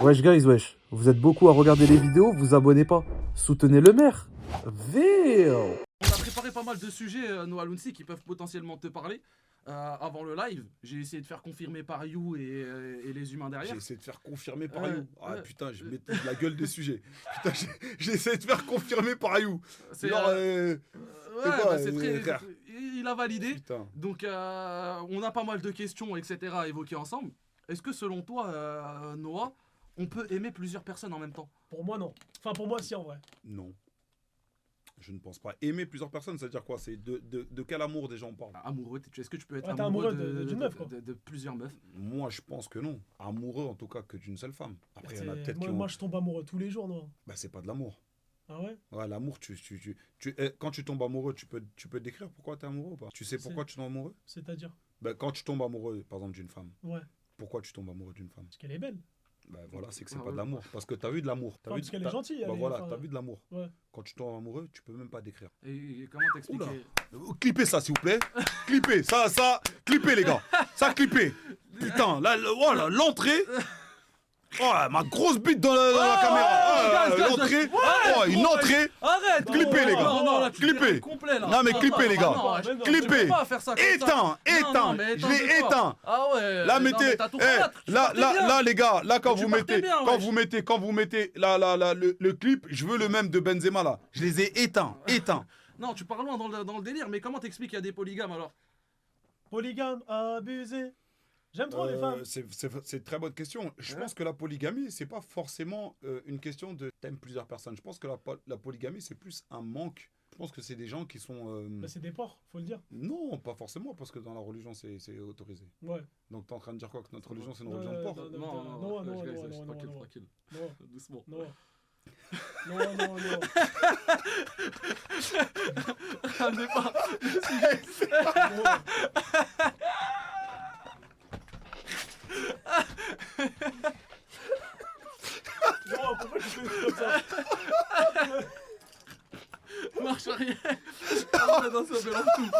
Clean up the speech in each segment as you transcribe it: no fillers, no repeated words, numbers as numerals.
Wesh guys, wesh. Vous êtes beaucoup à regarder les vidéos, vous abonnez pas. Soutenez le maire. Ville. On a préparé pas mal de sujets, Noah Lounsi, qui peuvent potentiellement te parler. Avant le live, j'ai essayé de faire confirmer par You et les humains derrière. J'ai essayé de faire confirmer par You. Ah ouais. putain, je mettais de la gueule des sujets. Putain, j'ai essayé de faire confirmer par You. C'est Genre, ouais, quoi, c'est très. frère Il a validé. Putain. Donc, on a pas mal de questions, etc. à évoquer ensemble. Est-ce que selon toi, Noah, on peut aimer plusieurs personnes en même temps? Pour moi, non. Enfin, pour moi, si, en vrai. Non. Je ne pense pas. Aimer plusieurs personnes, ça veut dire quoi? C'est de quel amour déjà on parle? Amoureux, est-ce que tu peux être Ouais, t'es amoureux d'une meuf, quoi. de plusieurs meufs? Moi, je pense que non. Amoureux, en tout cas, que d'une seule femme. Après, il y en a peut-être qui ont... Moi, je tombe amoureux tous les jours, non? Bah, c'est pas de l'amour. Ah ouais? Ouais, l'amour, quand tu tombes amoureux, tu peux décrire pourquoi tu es amoureux ou pas? Tu sais pourquoi tu tombes amoureux? C'est-à-dire? Bah, quand tu tombes amoureux, par exemple, d'une femme, Ouais. pourquoi tu tombes amoureux d'une femme? Parce qu'elle est belle. Bah voilà, c'est que c'est pas de l'amour. Parce que t'as vu de l'amour. Enfin, parce qu'elle est gentille. Bah elle est- voilà, enfin, t'as vu de l'amour. Ouais. Quand tu tombes amoureux, tu peux même pas décrire. Et comment t'expliquer? Clippez ça, s'il vous plaît. Clippez, ça, clippez, les gars. Ça, clippez. Putain, là, voilà, l'entrée. Oh, ma grosse bite dans la caméra. L'entrée. Oh, une entrée. Arrête! Clippez, les gars. Non, là, tu Clippez. fais complet, là. Non, mais clippez, les gars. Non, non, Clippez. tu peux pas faire ça comme ça. Éteins, Non, mais je l'ai de quoi? éteint. Ah ouais. Là, non, mettez, mais t'as tout raté, tu partais bien. là, les gars, là, quand Tu vous partais mettez, bien, wesh. quand vous mettez le clip, je veux le même de Benzema, là. Je les ai éteints. Non, tu pars loin dans le délire, mais comment t'expliques qu'il y a des polygames alors? Polygame, abusé. J'aime trop les femmes. C'est une très bonne question. Je pense que la polygamie, c'est pas forcément une question de t'aimes plusieurs personnes. Je pense que la polygamie, c'est plus un manque. Je pense que c'est des gens qui sont... Bah, c'est des porcs, faut le dire. Non, pas forcément, parce que dans la religion, c'est autorisé. Ouais. Donc t'es en train de dire quoi? Que notre religion, c'est une Ouais, religion de porc? Tranquille. Non. Doucement. Non. Non. Ramenez pas. Non, pourquoi tu fais comme ça? Marche arrière. Non, ça mélange tout.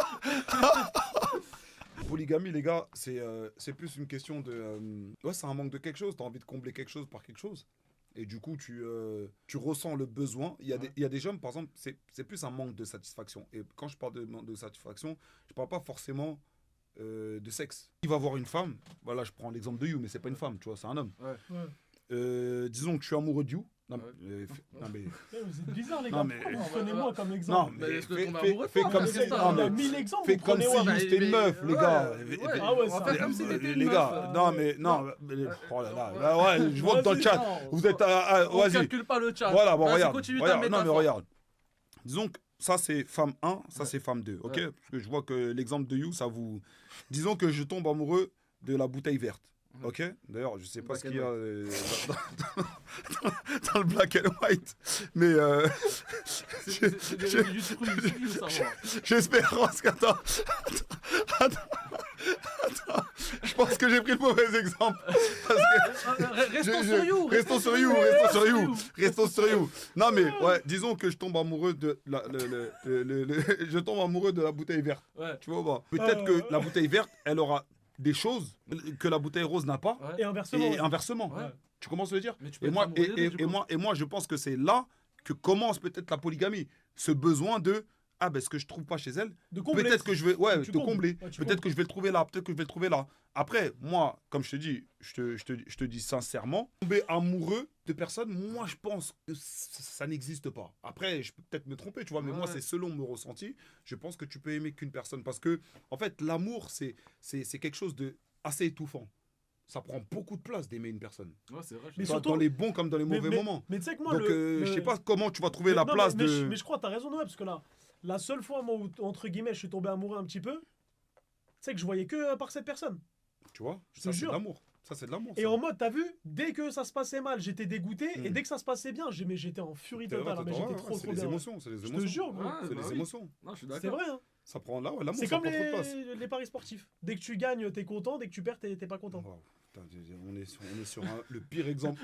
Polygamie, les gars, c'est plus une question de... ouais, c'est un manque de quelque chose. T'as envie de combler quelque chose par quelque chose. Et du coup, tu ressens le besoin. Il y a des hommes, par exemple, c'est plus un manque de satisfaction. Et quand je parle de manque de satisfaction, je parle pas forcément de sexe. Il va voir une femme. Voilà, je prends l'exemple de You, mais c'est pas une femme, tu vois, c'est un homme. Ouais. Disons que je suis amoureux de You. Non, Ouais. non, mais... Vous êtes bizarre, les Non, gars. mais- Pourquoi vous prenez moi comme Non, exemple? mais mais laisse-le tomber fais amoureux de toi, comme parce si... que t'as- non, Il y a mais 1000 exemples. fais vous comme prenez si moi. You, c'était une meuf, les gars. Ah ouais, on va ça. faire comme si t'étais une Les meuf. gars, non, mais... Non, oh là là. Bah ouais, je vois que dans le chat, vous êtes... On vas-y. calcule pas le chat. Voilà, bon, Vas-y, regarde. continue ta Regarde. Non, mais métaphore. regarde. Disons que ça, c'est femme 1, ça, Ouais. c'est femme 2, ok? Ouais. Parce que je vois que l'exemple de You, ça vous... Disons que je tombe amoureux de la bouteille verte, Ouais. ok? D'ailleurs, je sais pas Black ce qu'il y and a dans le black and white, mais C'est des résidus de fruits, ça va. j'espère, parce qu'attends, je pense que j'ai pris le mauvais exemple. Parce que... Restons sur You. Restons sur You. Non mais ouais, disons que je tombe amoureux de je tombe amoureux de la bouteille verte. Ouais. Tu vois pas? Peut-être que la bouteille verte, elle aura des choses que la bouteille rose n'a pas. Ouais. Et inversement. Et inversement. Ouais. Tu commences à le dire? Mais tu peux Et être moi, amoureux des deux, du coup. et moi, je pense que c'est là que commence peut-être la polygamie. Ce besoin de ah ben ce que je trouve pas chez elle, De combler. peut-être que je vais Tu te combles. combler. Ouais, tu Peut-être combles. que je vais le trouver là, peut-être que je vais le trouver là. Après, moi, comme je te dis, je te dis sincèrement, tomber amoureux de personnes, moi je pense que ça n'existe pas. Après, je peux peut-être me tromper, tu vois, mais moi Ouais. c'est selon mon ressenti, je pense que tu peux aimer qu'une personne parce que en fait, l'amour c'est quelque chose de assez étouffant. Ça prend beaucoup de place d'aimer une personne. Ouais, c'est vrai. Mais Dans surtout- les bons comme dans les mauvais moments. Mais tu sais que moi, Donc je sais pas comment tu vas trouver Mais la non, place mais de... mais je crois, t'as raison, ouais, parce que là, la seule fois, moi, où, entre guillemets, je suis tombé amoureux un petit peu, c'est que je voyais que par cette personne. Tu vois, Je te ça c'est de jure. l'amour. Ça c'est de l'amour. Et ça. en mode, t'as vu, dès que ça se passait mal, j'étais dégoûté, et Mm. dès que ça se passait bien, j'étais en furie C'est vrai, totale, hein, mais ouais, j'étais ouais, trop c'est trop les bien. émotions, c'est les Je te émotions. jure, gros. Ouais, C'est bah les oui. émotions. Non, je suis C'est d'accord. vrai, hein. Ça prend là, ouais, l'amour, C'est ça comme prend trop de place. les paris sportifs. Dès que tu gagnes, t'es content, dès que tu perds, t'es pas content. Wow, putain, on est sur le pire exemple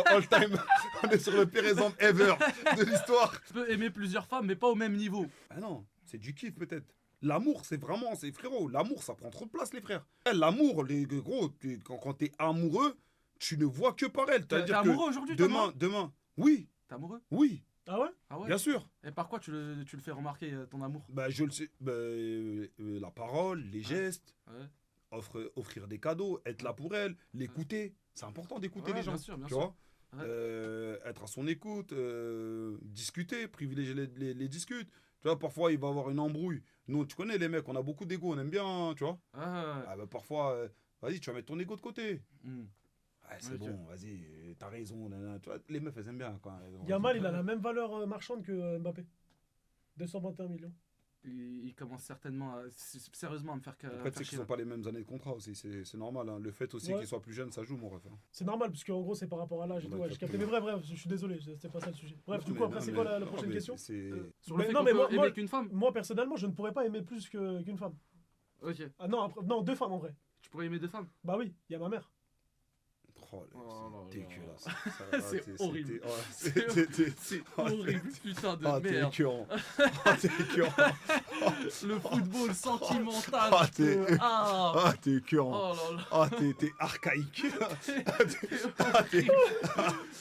all time. On est sur le pire exemple ever de l'histoire. Tu peux aimer plusieurs femmes, mais pas au même niveau. Ah non, c'est du kiff peut-être. L'amour, c'est vraiment, c'est frérot. L'amour, ça prend trop de place, les frères. L'amour, les gros, quand t'es amoureux, tu ne vois que par elle. T'es C'est-à-dire amoureux que aujourd'hui, toi, demain, oui, T'es amoureux? oui, Ah ouais? Ah ouais? bien sûr. Et par quoi tu le fais remarquer ton amour? Bah, je le sais, la parole, les gestes, Ouais. offrir des cadeaux, être là pour elle, l'écouter. C'est important d'écouter Ouais, les gens. bien sûr, bien tu sûr. vois Ouais. Être à son écoute, discuter, privilégier les discutes. Tu vois, parfois il va y avoir une embrouille. Nous, tu connais les mecs, on a beaucoup d'ego, on aime bien, tu vois. Ah, Ah bah parfois, vas-y, tu vas mettre ton ego de côté. hmm. Ouais, c'est Ok. bon, vas-y, t'as raison. Nanana. Tu vois, les meufs, elles aiment bien. Quoi. Yamal, il a la même valeur marchande que Mbappé. 221 millions. Il commence certainement sérieusement à me faire Après, tu faire sais qu'ils chier, sont là. pas les mêmes années de contrat aussi, c'est normal. Hein. Le fait aussi Ouais. qu'ils soient plus jeunes, ça joue, mon ref. Hein. C'est normal, parce qu'en gros, c'est par rapport à l'âge et tout. Ouais, Ouais, j'ai capté. Mais bref, je suis désolé, c'était pas ça le sujet. Bref, Non, du mais- coup, après, non, c'est mais- quoi la non, prochaine mais question? Sur le Mais fait non, qu'on mais peut moi- aimer moi- qu'une femme. Moi, personnellement, je ne pourrais pas aimer plus qu'une femme. Ok. Ah non, non, deux femmes en vrai. Tu pourrais aimer deux femmes? Bah oui, il y a ma mère. Oh, là, Oh là c'est là. dégueulasse. C'est horrible. C'est Horrible, putain de Ah, t'es merde. écœurant. Ah, t'es écœurant. Le football sentimental. Ah, je peux- t'es- Ah, Ah, t'es écœurant. oh là là. Ah, t'es archaïque.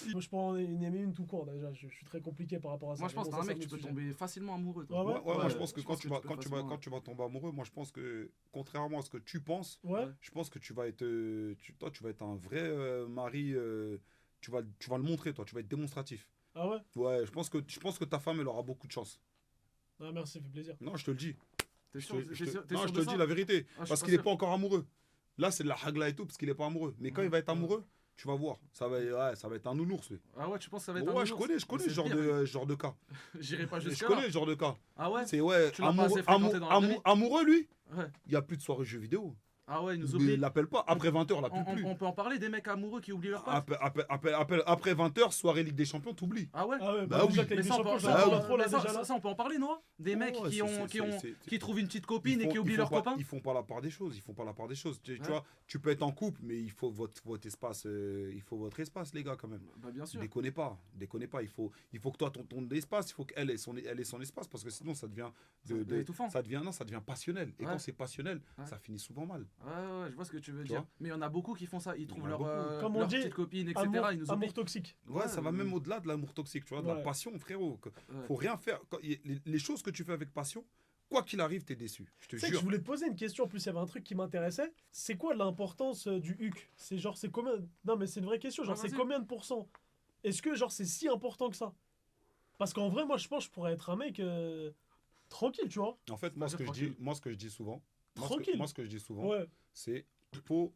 Je peux en aimer une tout court déjà. Je suis très compliqué par rapport à ça. Moi je pense que Bon, t'es un ça, mec, c'est tu peux autre tomber facilement amoureux. Toi. Ah ouais Moi, je pense que je quand pense tu que vas tu peux facilement- quand tu vas tomber amoureux, moi je pense que contrairement à ce que tu penses, sujet. Ouais. je pense que tu vas être toi tu vas être un vrai mari tu vas le montrer toi, tu vas être démonstratif. Ah ouais? Ouais, je pense que ta femme elle aura beaucoup de chance. Ah merci, ça fait plaisir. Non, je te le dis. T'es Je sûr, te- t'es je te- sûr- t'es non, sûr je de te ça? dis la vérité Ah, je suis parce pas qu'il est sûr. pas encore amoureux. Là, c'est de la hagla et tout parce qu'il est pas amoureux. Mais quand il va être amoureux, tu vas voir, ça va être un nounours lui. Ah ouais, tu penses que ça va être un Ouais, je nounours? connais Mais ce c'est genre pire. de genre de cas. J'irai pas Je jusqu'à connais là. ce genre de cas. Ah ouais? C'est ouais, Tu l'as pas assez fréquenté dans la vraie vie? amoureux lui. Ouais. Il y a plus de soirées jeux vidéo. Ah ouais, il nous Il oublie. l'appelle pas. Après 20h, on l'appelle plus. On peut en parler des mecs amoureux qui oublient leur pote? Après 20h, soirée Ligue des Champions, t'oublies. Ah ouais? Ah ouais, Bah bah, oui. déjà que la Mais Ligue des ça, on Champions, peut- j'en ça, parle oui. trop là mais ça, déjà là. ça, on peut en parler, non? Des mecs Ouais, qui c'est- trouvent une petite copine et qui Ils oublient font leur pas- copain? Ils font pas la part des choses. Ils font pas la part des choses. Tu Ouais. vois, tu peux être en couple, mais il faut votre espace. Il faut votre espace, les gars, quand même. Bah bien sûr. Déconnez pas. Il faut que toi, ton espace, il faut qu'elle ait son espace parce que sinon, ça devient. Ça devient étouffant. Ça devient passionnel. Et Ouais. quand c'est passionnel, Ouais. ça finit souvent mal. Ouais, je vois ce que tu veux Tu dire. vois? Mais il y en a beaucoup qui font ça. Ils trouvent en a leur, beaucoup. Comme on leur dit, petite copine, etc. Ils nous oublient. Amour toxique. Ouais, Ouais, ça va même au-delà de l'amour toxique, tu vois, de la Ouais. passion, frérot. Ouais. Faut rien faire. Les choses que tu fais avec passion, quoi qu'il arrive, t'es déçu. Je te Tu sais que jure. je voulais te poser une question, en plus il y avait un truc qui m'intéressait. C'est quoi l'importance du HUC? C'est genre, c'est combien? Non mais c'est une vraie question, genre Ouais, c'est vas-y. combien de pourcents? Est-ce que genre c'est si important que ça? Parce qu'en vrai, moi je pense que je pourrais être un mec tranquille, tu vois. En fait, moi, ce que je dis souvent, Tranquille. moi, ce que je dis souvent, Ouais. c'est qu'il faut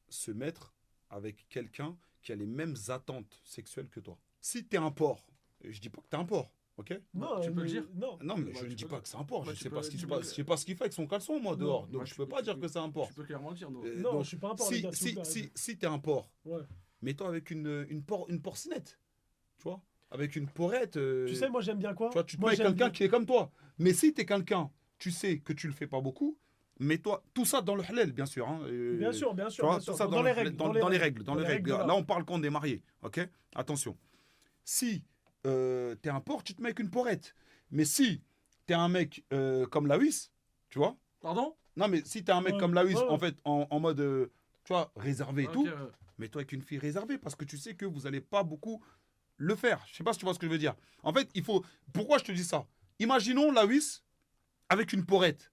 se mettre avec quelqu'un qui a les mêmes attentes sexuelles que toi. Si t'es un porc, je dis pas que t'es un porc, ok? Non, tu peux le mais- dire. Non. Non, mais Bah, je ne tu dis peux- pas que c'est un porc. bah, Je tu sais peux- pas ce qu'il tu se peux- passe. Je sais pas ce qu'il fait avec son caleçon, moi, Non. dehors. Bah, Donc je peux pas dire que c'est un porc. Tu peux clairement le dire, non? Non, donc, je suis pas un porc, les si, gars, s'il vous si, plaît. si t'es un porc, Ouais. mets-toi avec une porcinette, tu vois? Avec une porrette. Tu sais, moi j'aime bien quoi? Tu vois, tu te Moi, mets avec j'aime quelqu'un bien- qui est comme toi. Mais si tu es quelqu'un, tu sais que tu le fais pas beaucoup, mets-toi tout ça dans le halal, bien sûr. Hein, Bien sûr, bien Tu sûr. vois, bien sûr. tout ça dans les règles. dans les règles. Dans les règles, Là, on parle quand on est marié. Ok? Attention. Si tu es un porc, tu te mets avec une porrette. Mais si tu es un mec comme Lawis, tu vois? Pardon? Non, mais si tu es un mec Ouais, comme Lawis, ouais. en fait, en mode, tu vois, réservé et Ok, tout, ouais. mets-toi avec une fille réservée parce que tu sais que vous allez pas beaucoup le faire. Je sais pas si tu vois ce que je veux dire. En fait, il faut. Pourquoi je te dis ça? Imaginons Lawis avec une porrette.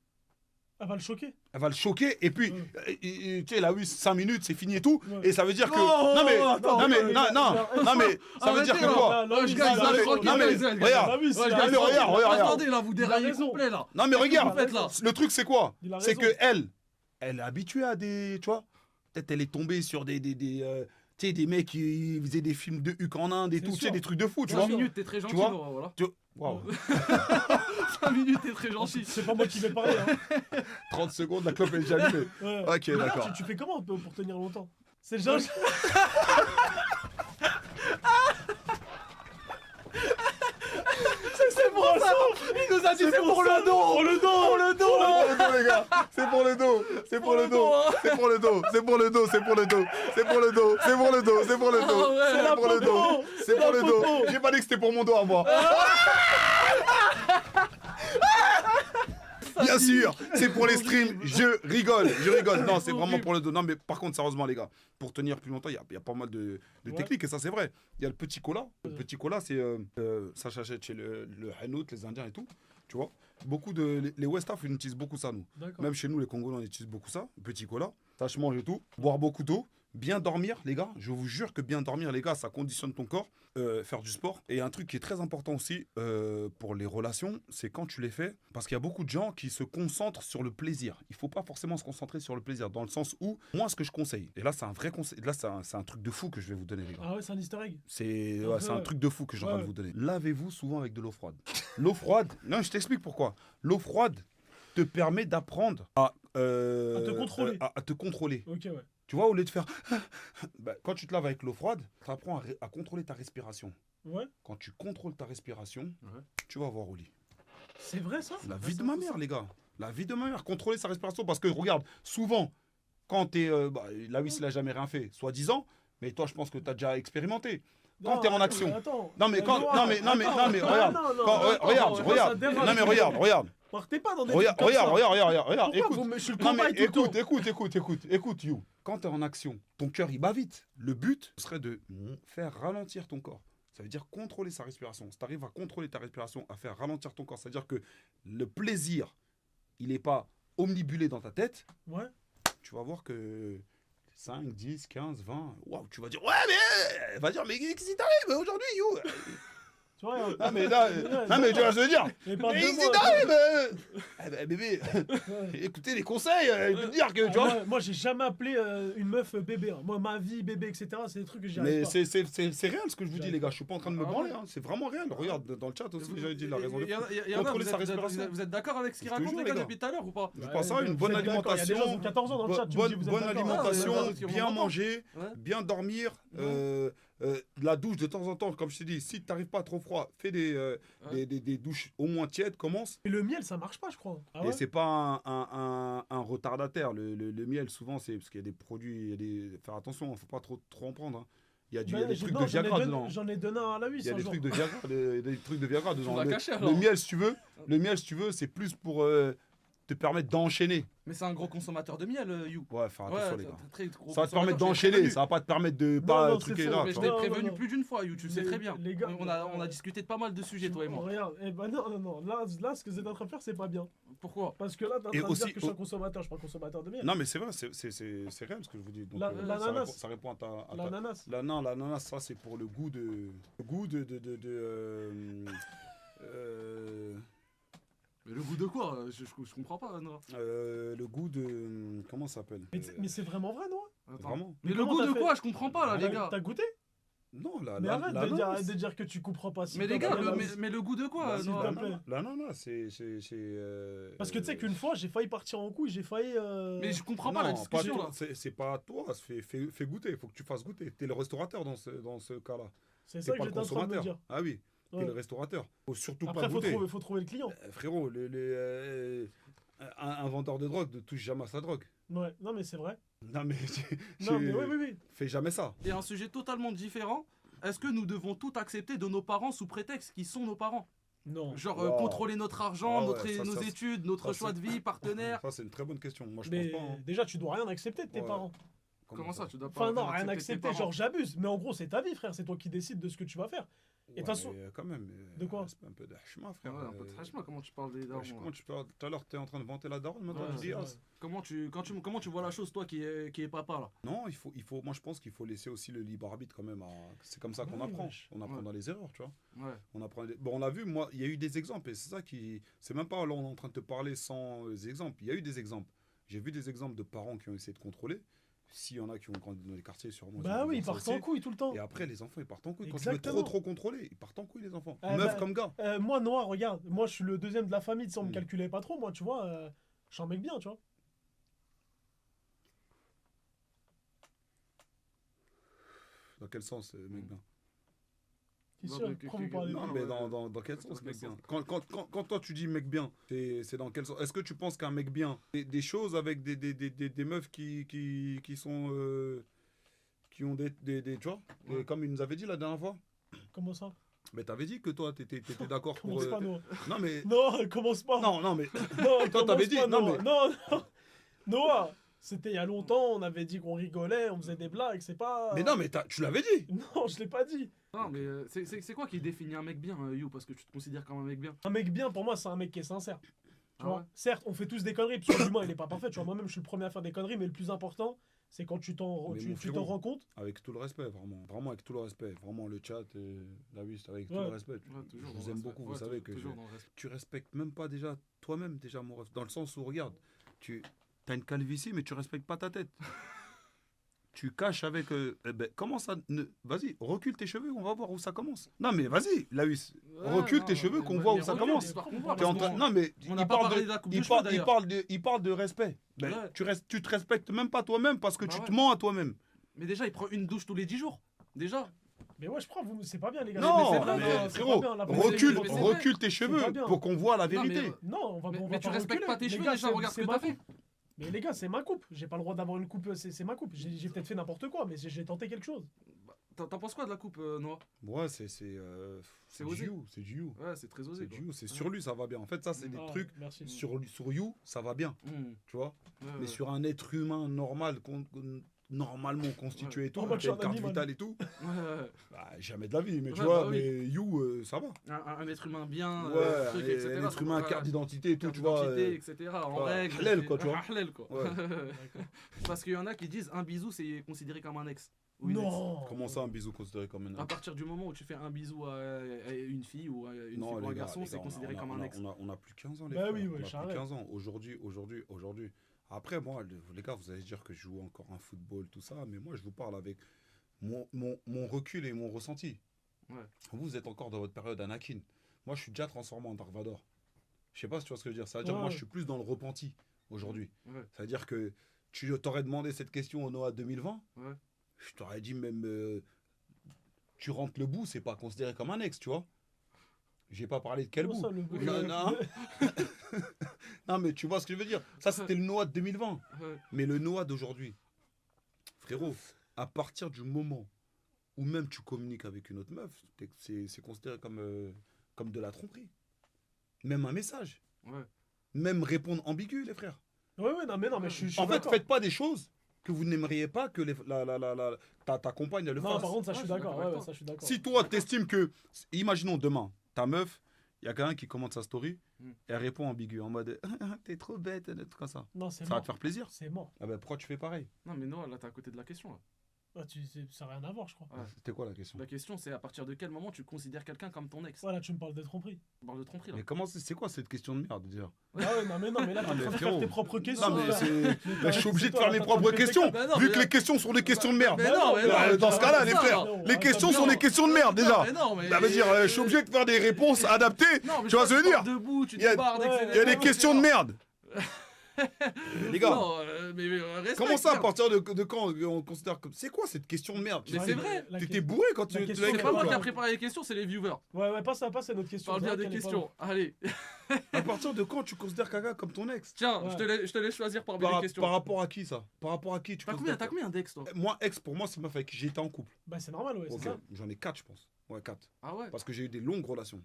Elle va le choquer. Elle va le choquer et puis, tu sais, Lawis, 5 minutes, c'est fini et tout. Ouais. Et ça veut dire que. Non, Non, mais. attends, Non, mais. non, Non, non, non, non, mais. Ça veut dire Arrêtez, que là. quoi? Là, Ouais, je il gagne, a là, raison. je crois qu'il non, mais, gagne, regarde. il gagne. Lawis, il a Ouais, je Non, gagne. mais regarde, regarde. Attendez, là, vous déraillez raison. complet, là. Non, mais Qu'est-ce que regarde. vous faites, là? Le truc, c'est quoi? Il a C'est raison. que elle est habituée à des. Tu vois? Peut-être elle est tombée sur des tu sais, des mecs qui faisaient des films de Huck en Inde et C'est tout, tu sais, sûr. des trucs de fou, tu 5 vois. minutes, t'es très gentil, vois Laura, voilà. Waouh. 5 minutes, t'es très gentil. C'est pas moi qui vais parler. Hein. 30 secondes, la clope est déjà allumée. Ouais. Ok, Mais là, d'accord. tu fais comment pour tenir longtemps? C'est le genre. C'est pour ça. Il nous a dit c'est pour le dos. Pour le dos. Pour le dos. C'est pour le dos, les gars. C'est pour le dos. C'est pour le dos. C'est pour le dos. C'est pour le dos. C'est pour le dos. C'est pour le dos. C'est pour le dos. C'est pour le dos. Ah ouais. C'est pour le dos. C'est pour le dos. popo. J'ai pas dit que c'était pour mon dos à moi. Bien sûr, c'est pour les streams. Je rigole. Non, c'est vraiment Horrible. pour le dos. Non, mais par contre, sérieusement, les gars, pour tenir plus longtemps, il y a pas mal de Ouais. techniques et ça, c'est vrai. Il y a le petit cola. Le petit cola, c'est ça s'achète chez le Hanout, les Indiens et tout. Tu vois, beaucoup de les West Af, ils utilisent beaucoup ça, nous. D'accord. Même chez nous, les Congolais, on utilise beaucoup ça. Le petit cola, ça se mange et tout. Boire beaucoup d'eau. Bien dormir, les gars. Je vous jure que bien dormir, les gars, ça conditionne ton corps. Faire du sport. Et un truc qui est très important aussi pour les relations, c'est quand tu les fais. Parce qu'il y a beaucoup de gens qui se concentrent sur le plaisir. Il faut pas forcément se concentrer sur le plaisir. Dans le sens où, moi, ce que je conseille, et là, c'est un vrai conseil. Là, c'est un truc de fou que je vais vous donner, les gars. Ah ouais, c'est un easter egg. C'est un truc de fou que j'ai en train de Ouais. vous donner. Lavez-vous souvent avec de l'eau froide. L'eau froide, non, je t'explique pourquoi. L'eau froide te permet d'apprendre à te contrôler. à te contrôler. Ok, ouais. Tu vois, au lieu de faire. Bah, quand tu te laves avec l'eau froide, tu apprends à contrôler ta respiration. Ouais. Quand tu contrôles ta respiration, Ouais. tu vas voir au lit. C'est vrai ça? La vie de ma mère, les gars. La vie de ma mère. Contrôler sa respiration. Parce que, regarde, souvent, quand tu es. Là, oui, il n'a jamais rien fait, soi-disant. Mais toi, je pense que tu as déjà expérimenté. Quand Non, t'es en action. Attends. Non, mais quand. Non, mais Attends. regarde. Non, non, Quand- attends, regarde, attends, regarde. ça dérange. Non, mais regarde. Partez pas dans des Regarde, trucs comme ça. regarde. Pourquoi Écoute. je le Non, mais combats tout le temps. écoute, You. Quand tu es en action, ton cœur, il bat vite. Le but serait de faire ralentir ton corps. Ça veut dire contrôler sa respiration. Si tu arrives à contrôler ta respiration, à faire ralentir ton corps, c'est-à-dire que le plaisir, il n'est pas omnibulé dans ta tête, Ouais. tu vas voir que 5, 10, 15, 20, waouh, tu vas dire, ouais, mais, va dire, mais qu'est-ce qui t'arrive aujourd'hui, You? Tu vois, Non, mais là, non, mais tu vas se dire, mais mais parle de qu'est-ce qui moi. t'arrive? Eh ben, bébé, Ouais. écoutez les conseils, je peux te dire que, tu vois. Moi, j'ai jamais appelé une meuf bébé. Hein. Moi, ma vie, bébé, etc., c'est des trucs que j'y arrive Mais pas. c'est réel ce que je vous dis, J'arrive les gars. Je suis pas en train de me Ah branler. ouais. Hein. C'est vraiment réel. Regarde, dans le chat aussi, j'avais dit la raison. Il y en a- il y en a, Contrôler vous sa êtes- respiration. vous êtes d'accord avec ce qu'il Je te raconte, jure, les les gars, gars. depuis tout à l'heure ou pas? Je pense à une Vous bonne êtes d'accord, il y a des gens qui ont alimentation. 14 ans dans le chat, tu me dis, vous êtes Bonne d'accord. alimentation, Ah, ouais, bien on entend. manger, Ouais. bien dormir. La douche de temps en temps, comme je t'ai dit, si tu n'arrives pas trop froid, fais des douches au moins tièdes, commence. Et le miel, ça marche pas, je crois. Ah Et ouais? c'est pas un retardataire. Le miel, souvent, c'est parce qu'il y a des produits. Faire attention, faut pas trop en prendre. Hein. Il y a Ben, des trucs de Viagra dedans. J'en ai donné un à la Il huisse y a un des jour. trucs de Viagra, des trucs de Viagra dedans. l'as Le, caché, le alors. miel, si tu veux, c'est plus pour te permettre d'enchaîner. Mais c'est un gros consommateur de miel, You. Ouais, faire attention, Ouais, les gars. très gros Ça va te permettre consommateur, je l'ai d'enchaîner, prévenu. ça va pas te permettre de Non, pas non, truquer c'est là. faux, Mais tu je vois. t'ai Non, prévenu non. plus d'une fois, You, tu le sais Les- très bien. les gars- On a discuté de pas mal de sujets, toi et moi. Regarde, eh ben non. Là, ce que vous êtes en train de faire, c'est pas bien. Pourquoi? Parce que là, t'es en Et train de aussi- dire que je suis un consommateur, je suis pas consommateur de miel. Non, mais c'est vrai, c'est réel ce que je vous dis. Donc, L'ananas. ça répond à ta. L'ananas. Non, l'ananas, ça c'est pour le goût de. Mais le goût de quoi? Je comprends pas, Noah. Le goût de. Comment ça s'appelle Mais c'est vraiment vrai, non? Attends. Vraiment Mais Mais le comment goût t'as de fait quoi? Je comprends pas, là, les T'as- gars. T'as goûté? Non, Mais arrête de dire que tu comprends pas. s'il Mais te les gars, plaît. mais le goût de quoi, Vas-y, Noah? s'il te plaît. L'ananas, c'est. Parce que tu sais qu'une fois, j'ai failli partir en couille, j'ai failli. Mais je comprends pas la Non, discussion, toi, là. c'est pas à toi, fais goûter, il faut que tu fasses goûter. T'es le restaurateur dans ce cas-là. C'est T'es ça que pas le j'étais en train de me consommateur. dire. Ah oui, t'es Ouais. le restaurateur. Faut surtout Après, pas goûter. faut trouver le client. Frérot, un vendeur de drogue ne touche jamais à sa drogue. Ouais, non, mais c'est vrai. Non mais, Non, mais oui. fais jamais ça. Et un sujet totalement différent. Est-ce que nous devons tout accepter de nos parents sous prétexte qu'ils sont nos parents? Non. Genre Wow. contrôler notre argent, Ah ouais, nos ça, études, notre ça, choix de vie, partenaire. Ça c'est une très bonne question. Moi je Mais pense pas. Hein. déjà, tu dois rien accepter de tes Ouais. parents. Comment ça, tu dois pas Enfin, non, rien tes accepter, parents? genre j'abuse. Mais en gros, c'est ta vie, frère. C'est toi qui décides de ce que tu vas faire. Et de toute façon. Quand même. De quoi C'est un peu de hachma, frère. Ouais, un peu de franchement, comment tu parles des Ouais, darons, comment là? tu parles tout à l'heure, t'es en train de vanter la daronne, maintenant Ouais, tu dis c'est ah, vrai. Comment tu vois la chose, toi qui est papa, là? non, moi je pense qu'il faut laisser aussi le libre arbitre quand même. C'est comme ça qu'on Ouais, apprend. wesh. On apprend Ouais. dans les erreurs, tu vois. Ouais. On apprend. Bon, on a vu, moi, il y a eu des exemples et c'est ça qui. C'est même pas là, on est en train de te parler sans exemples. Il y a eu des exemples. J'ai vu des exemples de parents qui ont essayé de contrôler. S'il y en a qui ont grandi dans les quartiers, sûrement. Bah ont oui, vu ils ça partent en aussi. couille tout le temps. Et après, les enfants, ils partent en couille. Quand tu veux Exactement. trop contrôler, ils partent en couille, les enfants. Ah Meuf bah, comme gars. Moi, Noah, regarde. Moi, je suis le deuxième de la famille. Si on me Mm. calculait pas trop, moi, tu vois. Je suis un mec bien, tu vois. Dans quel sens, mec bien T'es Non, sûr mais Pourquoi vous parlez de Non, non, mais ouais. dans quel sens, Dans mec quel bien sens quand toi tu dis mec bien, c'est dans quel sens Est-ce que tu penses qu'un mec bien, des choses avec des meufs qui sont. Qui ont des tu vois, Ouais. comme il nous avait dit la dernière fois, Comment ça Mais t'avais dit que toi, t'étais d'accord pour. Commence pas, Noah. Non, mais. Non, commence pas. Non, mais. Non, Toi, t'avais commence dit- pas, non, Noah. mais- Non. Noah, c'était il y a longtemps, on avait dit qu'on rigolait, on faisait des blagues, c'est pas... Mais non, mais tu l'avais dit. Non, je l'ai pas dit. Non, mais c'est quoi qui définit un mec bien, You? Parce que tu te considères comme un mec bien. Un mec bien, pour moi, c'est un mec qui est sincère. Tu Ah vois, ouais. certes, on fait tous des conneries, parce que l'humain, il est pas parfait. Tu vois, moi-même, je suis le premier à faire des conneries, mais le plus important, c'est quand tu t'en Mais tu- mon tu t'en frérot. rends compte. Avec tout le respect, vraiment. Vraiment avec tout le respect. Vraiment le chat, la oui, c'est avec tout Ouais. le respect. Ouais, toujours Je dans vous le aime respect. beaucoup, vous Ouais, savez que toujours dans le respect. tu respectes même pas déjà toi-même, déjà mon ref. Dans le sens où, regarde, tu as une calvitie, mais tu respectes pas ta tête. Tu caches avec. Comment ça Vas-y, recule tes cheveux, on va voir où ça commence. Non, mais vas-y, Laïs, recule tes cheveux, qu'on voit où ça commence. Histoire qu'on voit, T'es en parce train- qu'on- Non, mais on n'a il pas parle parlé de, de la coupe il de cheveux, parle, il d'ailleurs. parle de, il parle de respect. Ben, Ouais. tu te respectes même pas toi-même parce que Bah tu ouais. te mens à toi-même. Mais déjà, il prend une douche tous les 10 jours. Déjà. Mais ouais, je crois, c'est pas bien, les gars. Non, c'est vrai, mais c'est frérot, pas bien, la recule, mais c'est vrai. recule tes cheveux pas bien. pour qu'on voit la Non, mais, vérité. Non, on va Mais tu pas respectes reculer. pas tes Les cheveux gars, déjà, regarde ce c'est que ma t'as fait. coupe. Mais les gars, c'est ma coupe. J'ai pas le droit d'avoir une coupe, c'est ma coupe. J'ai peut-être fait n'importe quoi, mais j'ai tenté quelque chose. T'en penses quoi de la coupe, Noah? Ouais, c'est C'est du osé. You, c'est du You. Ouais, c'est très osé. C'est quoi. du You, c'est sur lui, ça va bien. En fait, ça, c'est des Ah, trucs Merci. sur You, ça va bien, Mmh. tu vois. Ouais, Mais ouais. sur un être humain normal, normalement constitué et tout, En mode qui a une genre carte d'animal. vitale et tout, Ouais, ouais. bah, jamais de la vie. Mais tu Ouais, vois, bah oui. mais You, ça va. Un être humain bien, Ouais, truc, un etc. être humain, Ouais, carte d'identité et tout, carte tu vois. d'identité, etc. En vois, règle. halal, quoi, tu vois. Halal, quoi. Ouais. Parce qu'il y en a qui disent un bisou, c'est considéré comme un ex. Ou une ex. Non. Comment ça, un bisou considéré comme un À partir du moment où tu fais un bisou à une fille ou à une fille Non, ou les un gars, garçon, les c'est gars, considéré comme un ex. on a plus 15 ans, les Bah frères. oui, ouais, on a plus j'arrête. 15 ans. Aujourd'hui. Après, moi, les gars, vous allez dire que je joue encore un football, tout ça, mais moi, je vous parle avec mon recul et mon ressenti. Ouais. Vous êtes encore dans votre période Anakin. Moi, je suis déjà transformé en Dark Vador. Je sais pas si tu vois ce que je veux dire. Ça veut dire, Ouais. moi, je suis plus dans le repenti aujourd'hui. Ouais. Ça veut dire que tu t'aurais demandé cette question au Noah 2020. Ouais. Je t'aurais dit même, tu rentres le bout, c'est pas considéré comme un ex, tu vois. J'ai pas parlé de quel Comment bout. ça, le bout Non, non. Non, mais tu vois ce que je veux dire. Ça, c'était le Noah de 2020. Ouais. Mais le Noah d'aujourd'hui, frérot, à partir du moment où même tu communiques avec une autre meuf, c'est considéré comme de la tromperie. Même un message. Ouais. Même répondre ambigu, les frères. Ouais, non, mais je suis En fait, d'accord. faites pas des choses que vous n'aimeriez pas que ta compagne elle le Non, fasse. par contre, ça, je Ouais, suis je suis d'accord. d'accord Ouais, avec ouais, ça, je suis d'accord. Si toi, t'estimes que... Imaginons demain, ta meuf, il y a quelqu'un qui commente sa story, Mm. et elle répond ambigu, en mode « T'es trop bête », un truc comme ça. Non, c'est Ça va mort. te faire plaisir. C'est mort. Ah ben pourquoi tu fais pareil? Non, mais Noah, là, t'es à côté de la question. Là. Ça n'a rien à voir, je crois. Ouais. C'était quoi la question? La question, c'est à partir de quel moment tu considères quelqu'un comme ton ex? Voilà, tu me parles de tromperie. On parle de tromperie, là. Mais comment c'est quoi cette question de merde déjà? Ah ouais, mais là, t'es Ah, en mais train de faire frérot. tes propres questions. Non mais là. je suis obligé de toi, faire là, mes t'es en train propres de péter questions, ta- Bah non, vu mais que là- les questions sont des questions de merde. Mais non, mais non, Dans ce cas-là, les ça, frères, non. les questions attends, sont non. des questions de merde déjà. Mais non, mais... Ça veut dire, je suis obligé de faire des réponses adaptées. Non, mais Tu vois ce que je veux dire? Debout, tu Il y a- débardes, ouais, etc. Il y a des questions de merde. Les gars, Non, mais respecte, comment ça, à frère. partir de quand on considère comme... C'est quoi cette question de merde? Mais c'est vrai. T'étais bourré quand tu la l'as question, C'est écrit pas ou moi qui quoi? a préparé les questions, c'est les viewers. Ouais, pas ça, c'est notre question. Parle C'est bien vrai des qu'elle est pas questions. Allez, À partir de quand tu considères quelqu'un comme ton ex? tiens, Ouais. je te laisse choisir parmi les Par questions. rapport à qui ça? Par rapport à qui tu T'as considères combien d'ex, toi? Moi, ex, pour moi, c'est ma fille avec qui j'étais en couple. Bah, c'est normal, ouais, Ok, c'est ça. j'en ai 4, je pense. Ouais, 4. Ah ouais? Parce que j'ai eu des longues relations.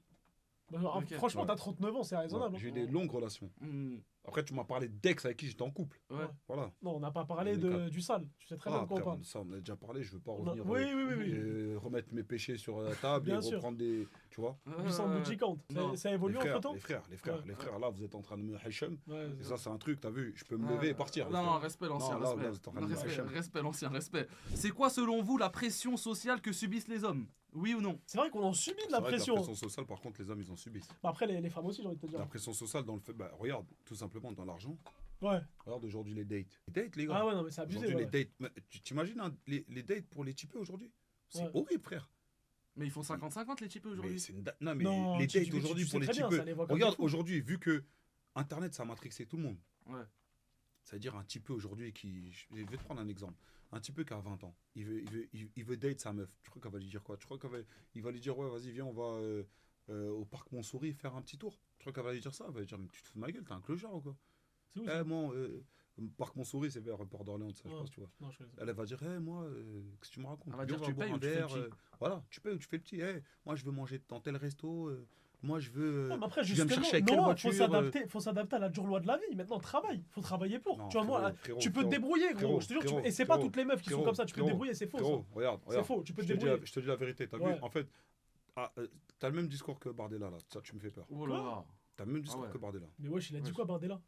Bah, Ok. franchement, Ouais. t'as 39 ans, c'est raisonnable. Ouais, j'ai eu hein. des longues relations. Hmm, Après, tu m'as parlé d'ex avec qui j'étais en couple. ouais. Ouais. Voilà. Non, on n'a pas parlé On est quatre. du sale. Tu sais très bien de quoi on après, parle. ça, on a déjà parlé. Je veux pas On a- revenir. Oui. Remettre mes péchés sur la table Bien et sûr. reprendre des. Tu vois? Du sang bougie count. non. Ça a évolué les frères, entre temps les frères, Ouais. les frères, là, vous êtes en train de me hachem. Ouais, Et ça, c'est un truc, t'as vu? Je peux me lever et partir. les Non, frères. respect l'ancien, Non, là, respect. là, vous êtes en train de me Respect, lâcher. respect l'ancien, respect. C'est quoi selon vous la pression sociale que subissent les hommes? Oui ou non? C'est vrai qu'on en subit de C'est la vrai que pression. La pression sociale, par contre, les hommes, ils en subissent. Bah, après, les femmes aussi, j'ai envie de te dire. La pression sociale dans le fait. Bah, regarde, tout simplement dans l'argent. Ouais. Regarde aujourd'hui les dates. Les dates, les gars. Ah ouais, non, mais c'est abusé. Aujourd'hui, Ouais. les dates. Mais tu t'imagines hein, les dates pour les typés aujourd'hui? C'est Ouais. horrible, frère. Mais ils font 50-50 les types Mais aujourd'hui. c'est non, mais Non, les tu- dates tu- aujourd'hui tu pour sais les très bien, typeux. ça les voit comme Regarde des fous. aujourd'hui, vu que Internet, ça a matrixé tout le monde. Ouais. C'est-à-dire un typeux aujourd'hui qui. Je vais te prendre un exemple. Un typeux qui a 20 ans. Il veut date sa meuf. Tu crois qu'elle va lui dire quoi? Tu crois qu'il va lui dire, ouais, vas-y, viens, on va au parc Montsouris faire un petit tour? Tu crois qu'elle va lui dire ça? Elle va lui dire, mais tu te fous de ma gueule, t'es un clochard ou quoi? C'est où ça Moi, Parc Montsouris, c'est vers Port d'Orléans, ça, je Ouais. pense, tu vois. Non, je connais pas. Elle va dire, moi, qu'est-ce que tu me racontes? Elle va Viens, dire, on tu boire payes un ou tu fais le verre, petit? voilà, tu payes ou tu fais le petit. Moi, je veux manger dans tel resto. Moi, je veux. Ouais, mais après, tu viens me justement, chercher avec quelle non, voiture faut s'adapter à la dure loi de la vie. Maintenant, travaille, faut travailler pour. Non, Tu vois, moi, frérot, frérot, tu peux te frérot, débrouiller, gros. frérot, Je te jure, frérot, et c'est pas frérot, toutes les meufs qui sont frérot, comme ça. Tu peux te frérot, débrouiller, c'est faux. Frérot, Ça. regarde, C'est faux, tu peux te débrouiller. Je te dis la vérité, t'as Ouais. vu? En fait, t'as le même discours que Bardella, là. Ça, tu me fais peur. Oh là là. T'as le même discours ouais. que Bardella. Mais wesh, il a dit Wesh. quoi, Bardella?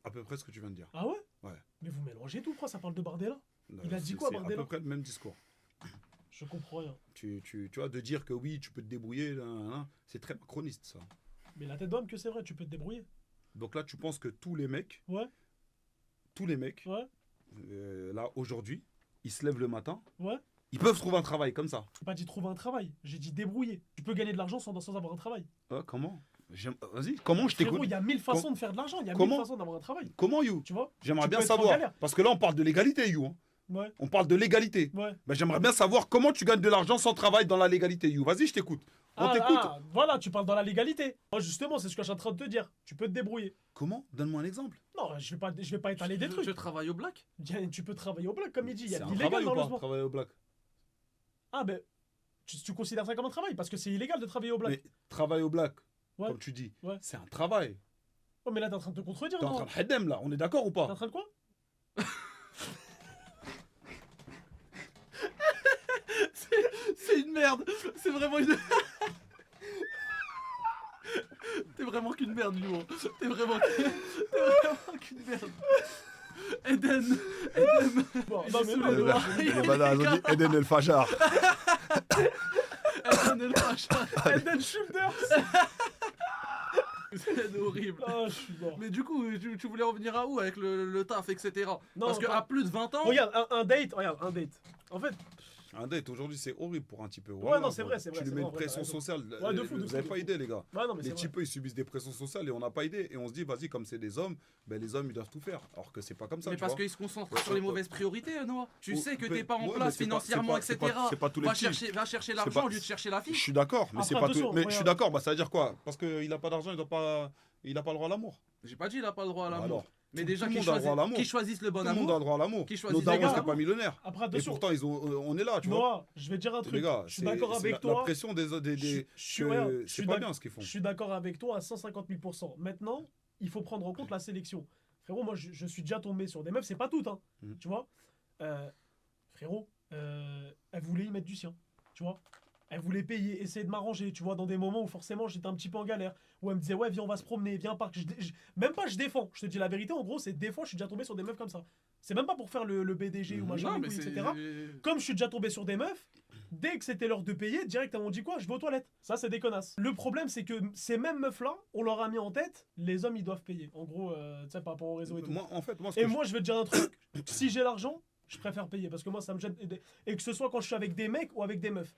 À peu près ce que tu viens de dire. Ah ouais? Ouais. Mais vous mélangez tout, pourquoi ça parle de Bardella? Il a dit C'est- quoi, c'est Bardella? à peu près le même discours. Je comprends rien. Tu vois, de dire que oui, tu peux te débrouiller, c'est très macroniste, ça. Mais la tête d'homme que c'est vrai, tu peux te débrouiller. Donc là, tu penses que tous les mecs, Ouais, ouais, là, aujourd'hui, ils se lèvent le matin, ouais. ils peuvent trouver un travail comme ça. J'ai pas dit trouver un travail, j'ai dit débrouiller. Tu peux gagner de l'argent sans avoir un travail. Comment? Vas-y, comment je Frérot, t'écoute? il y a 1000 façons de faire de l'argent, il y a 1000 Comment façons d'avoir un travail. Comment, You? Tu vois? J'aimerais Tu bien peux être en savoir. galère. Parce que là, on parle de l'égalité, You. Hein. Ouais, On parle de l'égalité. ouais. Ben, j'aimerais bien savoir comment tu gagnes de l'argent sans travail dans la légalité, You. Vas-y, je t'écoute. On t'écoute. Voilà, tu parles dans la légalité. Moi, justement, c'est ce que je suis en train de te dire. Tu peux te débrouiller. Comment? Donne-moi un exemple. Non, je vais pas étaler des trucs. Je travaille au black. Tu peux travailler au black, comme il dit. Il y C'est a un de l'illégal travail dans ou le pas, sport. travailler au black? Ah, ben, tu considères ça comme un travail parce que c'est illégal de travailler au black. Mais travail au black, Ouais. comme tu dis, Ouais. c'est un travail. Oh, mais là, t'es en train de te contredire, T'es en non? train de headem, là. On est d'accord ou T'es en pas? train de quoi? C'est une merde. C'est vraiment une. T'es vraiment qu'une merde, Lou. T'es vraiment qu'une merde. Eden. Bon, non, mais sous non, le mais doigt. ouais. Les bananes, on dit Eden El Fajar. Eden el Facha. Eden Shoulders. C'est horrible. Ah, je suis mort. Mais du coup, tu voulais revenir à où avec le taf, etc. Non, Parce qu'à pas- plus de 20 ans. Regarde, un date, regarde, un date. En fait, Un date, aujourd'hui, c'est horrible pour un type. non, c'est vrai, c'est vrai, Tu lui c'est mets vrai, une en vrai, pression t'as raison. sociale. Ouais, de fou, de Vous fou, n'avez de pas fou. idée, les gars. ouais, non, mais c'est Les vrai. types, ils subissent des pressions sociales et on n'a pas idée. Et on se dit, vas-y, comme c'est des hommes, ben les hommes, ils doivent tout faire. Alors que c'est pas comme ça. Mais tu parce vois. qu'ils se concentrent Ouais, sur les ouais. mauvaises priorités, Noah. Tu Oh, sais que mais- t'es pas en ouais, place mais c'est pas- financièrement, c'est etc. pas- c'est pas tous les petits. Va chercher C'est l'argent pas- au lieu de chercher la fille. Je suis d'accord, mais Après, c'est pas attention, tout. Mais je suis regarde. d'accord, bah ça veut dire quoi? Parce qu'il a pas d'argent, il a pas le droit à l'amour. J'ai pas dit il a pas le droit à l'amour. Alors, Mais tout- déjà tout le qu'ils monde a le droit à l'amour. choisissent le bon Tout le monde a le amour. droit à l'amour. Qui Nos choisissent darons, les gars. c'était pas millionnaires. Après, Et attention. pourtant, on est là, tu vois. Noah, je vais te dire un truc. Les gars, je suis d'accord avec la toi. pression des Je suis que regarde, je c'est suis pas d'ac- bien ce qu'ils font. Je suis d'accord avec toi à 150 000%. Maintenant, il faut prendre en compte la sélection. Frérot, moi, je suis déjà tombé sur des meufs, c'est pas toutes, hein. Mhm. Tu vois frérot, elle voulait y mettre du sien. Tu vois elle voulait payer, essayer de m'arranger, tu vois, dans des moments où forcément j'étais un petit peu en galère. Où elle me disait, ouais, viens, on va se promener, viens, parc. Même pas, je défends. Je te dis la vérité, en gros, c'est des fois, je suis déjà tombé sur des meufs comme ça. C'est même pas pour faire le BDG ou machin, Non, les mais couilles, c'est. etc. Comme je suis déjà tombé sur des meufs, dès que c'était l'heure de payer, direct, elles m'ont dit quoi? Je vais aux toilettes. Ça, c'est des connasses. Le problème, c'est que ces mêmes meufs-là, on leur a mis en tête, les hommes, ils doivent payer. En gros, tu sais, par rapport au réseau et tout. Moi, en fait, moi, ce Et que moi, je vais te dire un truc. Si j'ai l'argent, je préfère payer. Parce que moi, ça me gêne. Et que ce soit quand je suis avec des mecs ou avec des meufs.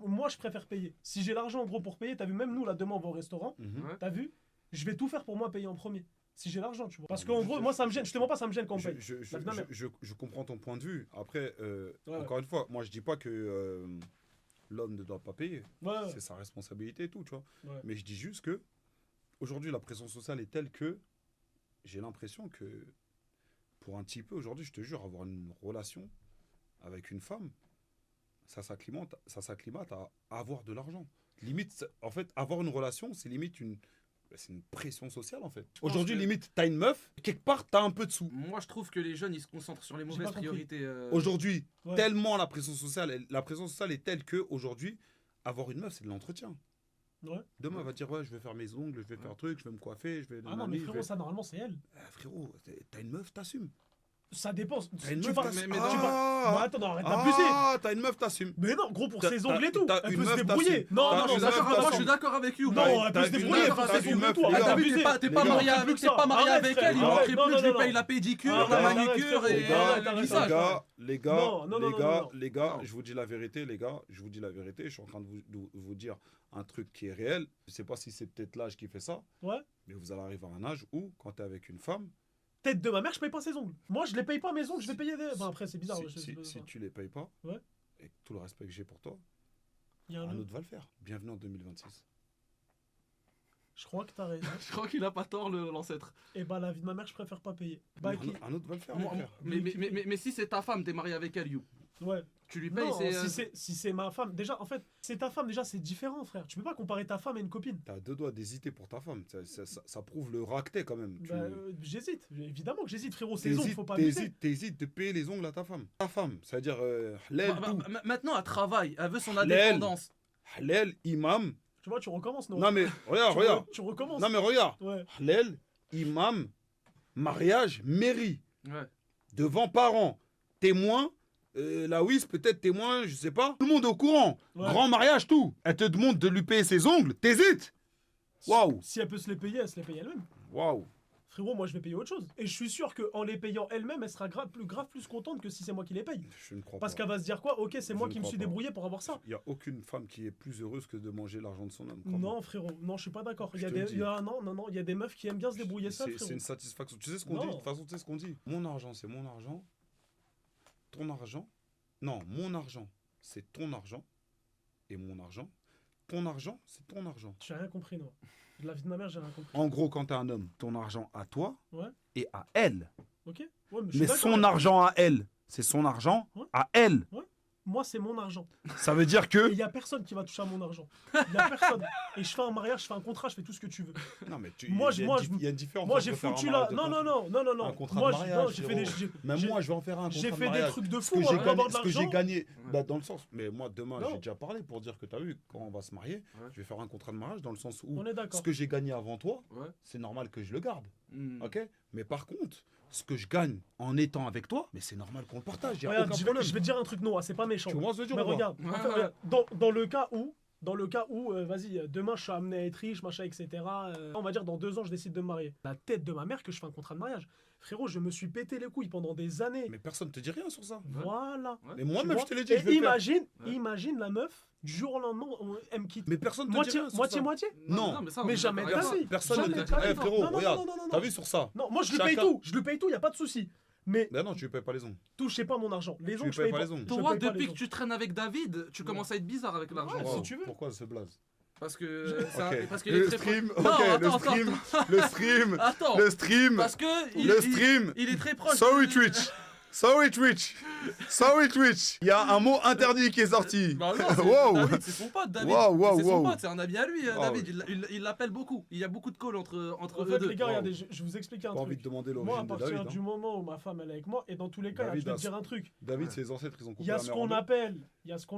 Moi, je préfère payer. Si j'ai l'argent, en gros, pour payer, t'as vu, même nous, là, demain, on va au restaurant. Mhm. Ouais. T'as vu? Je vais tout faire pour moi payer en premier. Si j'ai l'argent, tu vois. Parce qu'en gros, moi, ça me gêne. Je te mens pas, ça me gêne quand on paye. La vie de ma mère. Je comprends ton point de vue. Après, Ouais. encore une fois, moi, je dis pas que l'homme ne doit pas payer. Ouais, ouais. C'est sa responsabilité et tout, tu vois. Ouais. Mais je dis juste que aujourd'hui, la pression sociale est telle que j'ai l'impression que pour un petit peu, aujourd'hui, je te jure, avoir une relation avec une femme, ça s'acclimate à avoir de l'argent. Limite, en fait, avoir une relation, c'est limite c'est une pression sociale, en fait. Aujourd'hui, que- limite, t'as une meuf, quelque part, t'as un peu de sous. Moi, je trouve que les jeunes, ils se concentrent sur les J'ai mauvaises pas compris. priorités. Aujourd'hui, Ouais. tellement la pression sociale est telle que aujourd'hui, avoir une meuf, c'est de l'entretien. Ouais. Demain, elle va dire, ouais, je vais faire mes ongles, je vais faire un truc, je vais me coiffer, je vais... Ah non, mais frérot, ça, normalement, c'est elle. Frérot, t'as une meuf, t'assumes. Ça dépend. T'as une Tu meuf, parles. t'assumes. mais tu dans- parles- Non, attends, non, arrête d'abuser. Ah, t'as une meuf, t'assumes. Mais non, gros, pour T'as- ses ongles et tout. t'as Elle une peut se meuf, débrouiller. t'assumes. Non, T'as non, une non, meuf, ça, Moi, je t'assumes. suis d'accord avec you. Non, elle peut t'as se une débrouiller meuf, pour t'as ses une ongles et meuf, tout. les Arrête gars. d'abuser. T'es pas Les marié gars. avec, t'es pas marié Arrête, avec frère, elle. Il arrête, manquerait non, plus que non, je lui non. paye la pédicure, Arrête, la arrête, manucure frérot. et Arrête, le arrête, lissage. arrête. Les gars, Non. je vous dis la vérité, les gars, je vous dis la vérité, je suis en train de vous dire un truc qui est réel. Je sais pas si c'est peut-être l'âge qui fait ça, Ouais. mais vous allez arriver à un âge où, quand t'es avec une femme, Tête de ma mère, je paye pas ses ongles. Moi, je les paye pas mes ongles, je vais payer des. Enfin, après, c'est bizarre. si tu les payes pas, Ouais. et que tout le respect que j'ai pour toi, Il y a un un autre. autre va le faire. Bienvenue en 2026. Je crois que t'as raison. Je crois qu'il a pas tort, l'ancêtre. Et bah, la vie de ma mère, je préfère pas payer. Bah, qui... Un autre va le faire, Moi- mon frère. Mais si c'est ta femme, t'es marié avec elle, You. Ouais. Tu lui payes, Non, c'est. si c'est ma femme, déjà, en fait, c'est ta femme, déjà, c'est différent, frère. Tu peux pas comparer ta femme à une copine. T'as deux doigts d'hésiter pour ta femme. Ça prouve le racté quand même. Bah, j'hésite. Évidemment que j'hésite, frérot. C'est les ongles, faut pas abuser. T'hésites de payer les ongles à ta femme. Ta femme, c'est-à-dire halal, tout. Maintenant, elle travaille, elle veut son Halal. indépendance. Halal, imam. Tu vois, tu recommences, non? Non mais regarde. Tu recommences. Non mais regarde. Ouais. Halal, imam, mariage, mairie. Ouais. Devant parents, témoins, la WIS peut-être témoin, je sais pas. Tout le monde est au courant. Ouais. Grand mariage, tout. Elle te demande de lui payer ses ongles, t'hésites. Waouh. Si elle peut se les payer, elle se les paye elle-même. Waouh. Frérot, moi je vais payer autre chose. Et je suis sûr qu'en les payant elle-même, elle sera grave plus contente que si c'est moi qui les paye. Je ne crois Parce pas. qu'elle va se dire quoi? Ok, c'est moi Je qui ne me suis crois pas. débrouillé pour avoir ça. Il n'y a aucune femme qui est plus heureuse que de manger l'argent de son homme. crois-moi. Non, frérot, non, je suis pas d'accord. Il y Je a te des, le dis. il y a- non, il y a des meufs qui aiment bien se débrouiller seules, C'est frérot. une satisfaction. Tu sais ce qu'on Non. dit? De toute façon, tu sais ce qu'on dit? Mon argent, c'est mon argent. Ton argent. Non, mon argent, c'est ton argent. Et mon argent. Ton argent, c'est ton argent. J'ai rien compris, non. De la vie de ma mère, j'ai rien compris. En gros, quand t'es un homme, ton argent à toi Ouais. et à elle. Ok? Ouais, je suis Mais d'accord. son argent à elle, c'est son argent Ouais. à elle. Moi, c'est mon argent. Ça veut dire Et que. il y a personne qui va toucher à mon argent. Il y a personne. Et je fais un mariage, je fais un contrat, je fais tout ce que tu veux. Non, mais Moi, il y a moi, une il y a une différence. Moi, entre j'ai faire un foutu mariage là. de Non, contrat. non, non, non, non. Un contrat Moi, de mariage, j'ai fait des. frérot. Même j'ai- moi, je vais en faire un contrat J'ai de fait des mariage. trucs de Ce fou que j'ai pour avoir gagné, de ce que j'ai l'argent. gagné, bah, dans le sens. Mais moi, demain, Non. j'ai déjà parlé pour dire que t'as vu, quand on va se marier, Ouais. je vais faire un contrat de mariage dans le sens où On est ce d'accord. que j'ai gagné avant toi, Ouais. c'est normal que je le garde. Hmm. Ok? Mais par contre, ce que je gagne en étant avec toi, mais c'est normal qu'on le partage. Y a Regarde, aucun je problème. vais te dire un truc, Noah, c'est pas méchant. Tu vois ce que je veux dire Mais ou pas? regarde, Ouais, en fait, ouais. regarde, dans le cas où, vas-y, demain je suis amené à être riche, machin, etc. On va dire dans 2 ans je décide de me marier. La tête de ma mère que je fais un contrat de mariage. Frérot, je me suis pété les couilles pendant des années. Mais personne te dit rien sur ça. Voilà. Ouais. Mais moi-même, Tu je te l'ai vois dit, je vais le faire. Ouais. Imagine la meuf, du jour au lendemain, elle me quitte. Mais personne te dit rien sur ça. Moitié. Non. mais ça, Mais on est jamais d'accord de avec la ça. vie. Personne Jamais ne de te dit la rien. vie. Eh, frérot, Non, non, regarde. non, non, non, T'as non. vu sur ça? Non, moi je lui paye Chacun- tout. Je lui paye tout, y a pas de souci. Mais Ben non, tu lui payes pas les ongles. touchez pas mon argent. Les Tu ongles, lui je payes paye pas pas. les ongles. Je Toi, paye pas depuis les que ongles. tu traînes avec David, tu commences à être bizarre avec l'argent. Ouais, Wow, si tu veux. Pourquoi ce blaze? Parce que. Ok. qu'il est Le très stream, proche. ok, Non, le attends, stream, attends. le stream, Attends. le stream, Parce que. le stream. Il est très proche. Sorry Twitch, sorry Twitch, sorry Twitch. Il y a un mot interdit qui est sorti. Bah non, c'est Wow. David, c'est son pote, David. Wow, C'est son wow. pote, c'est un ami à lui, Wow. David. Il l'appelle beaucoup. Il y a beaucoup de calls entre En eux fait, deux. les gars, Wow. regardez, je vous explique un Pas envie truc. de demander Moi, à l'origine de partir David. du hein. moment où ma femme elle est avec moi, et dans tous les cas, David je vais a- te dire un truc. David, ses ancêtres, ils ont Il coupé y a la ce mer qu'on en deux.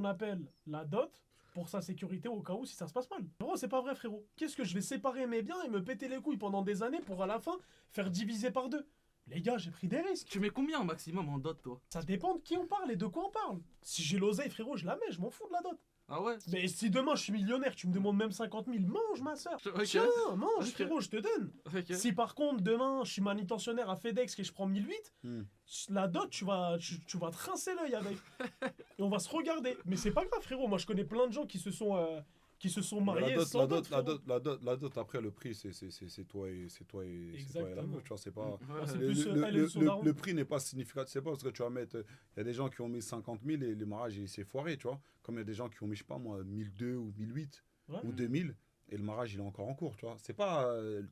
appelle la dot pour sa sécurité au cas où si ça se passe mal. Frérot, c'est pas vrai, frérot. Qu'est-ce que je vais séparer mes biens et me péter les couilles pendant des années pour à la fin faire diviser par 2? Les gars, j'ai pris des risques. Tu mets combien au maximum en dot, toi? Ça dépend de qui on parle et de quoi on parle. Si j'ai l'oseille, frérot, je la mets, je m'en fous de la dot. Ah ouais? Mais si demain je suis millionnaire, tu me demandes même 50 000, mange ma soeur. Ok. Tiens, mange, Ok. frérot, je te donne. Ok. Si par contre demain je suis manutentionnaire à FedEx et je prends 1008, Hmm. la dot tu vas te rincer l'œil avec. Et on va se regarder. Mais c'est pas grave, frérot. Moi je connais plein de gens qui se sont mariés La sans dot, dot. frérot. la dot, après le prix, c'est toi et la Exactement. meuf, tu vois, c'est pas. Ouais, c'est Le, plus, le- elle le- et son le- daron. le prix n'est pas significatif, c'est pas parce que tu vas mettre. Il y a des gens qui ont mis 50 000 et le mariage il s'est foiré, tu vois. Comme il y a des gens qui ont mis, je sais pas moi, 1002 ou 1008 Ouais. ou 2000 et le mariage il est encore en cours, tu vois. C'est pas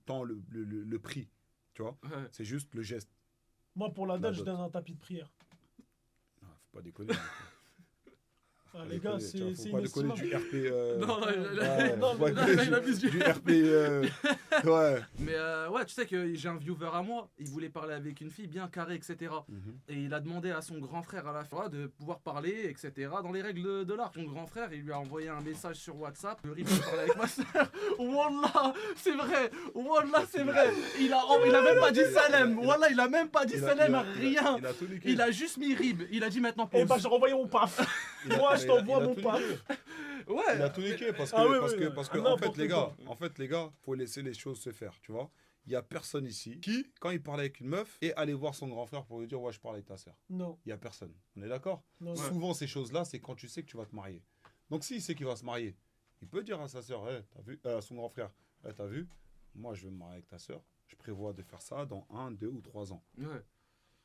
tant le prix, tu vois. Ouais. C'est juste le geste. Moi pour la La dot je dot. donne un tapis de prière. Ah, faut pas déconner. Ah, les gars, c'est Faut pas déconner inestimable. du RP. Non, ouais, non, faut pas mais- déconner là, il abuse du- du RP. Ouais. Mais ouais, tu sais que j'ai un viewer à moi, il voulait parler avec une fille bien carrée, etc. Mhm. Et il a demandé à son grand frère à la fin de pouvoir parler, etc. dans les règles de l'art. Son grand frère, il lui a envoyé un message sur WhatsApp. Le riz peut parler avec ma soeur. Wallah, c'est vrai. Wallah, c'est vrai. Il a même pas dit salem. Wallah, il a même pas dit salem à rien. Il a tout niqué. Il a juste mis rib. Il a dit maintenant Eh pause. bah j'ai renvoyé mon paf. Il a- Moi, je il a- t'envoie il a mon tout paf. niqué. Ouais. Il a tout niqué parce que, Ah oui, parce oui, que, oui. parce que Ah, en fait, n'importe les gars, faut laisser les choses se faire, tu vois. Il y a personne ici qui, quand il parle avec une meuf, est allé voir son grand frère pour lui dire ouais, je parle avec ta sœur. Non, Il y a personne. On est d'accord? non, non. Souvent ces choses-là, c'est quand tu sais que tu vas te marier. Donc s'il sait qu'il va se marier, il peut dire à sa sœur, t'as vu, à son grand frère, t'as vu, moi je vais me marier avec ta sœur. Je prévois de faire ça dans 1, 2 ou 3 ans. Ouais.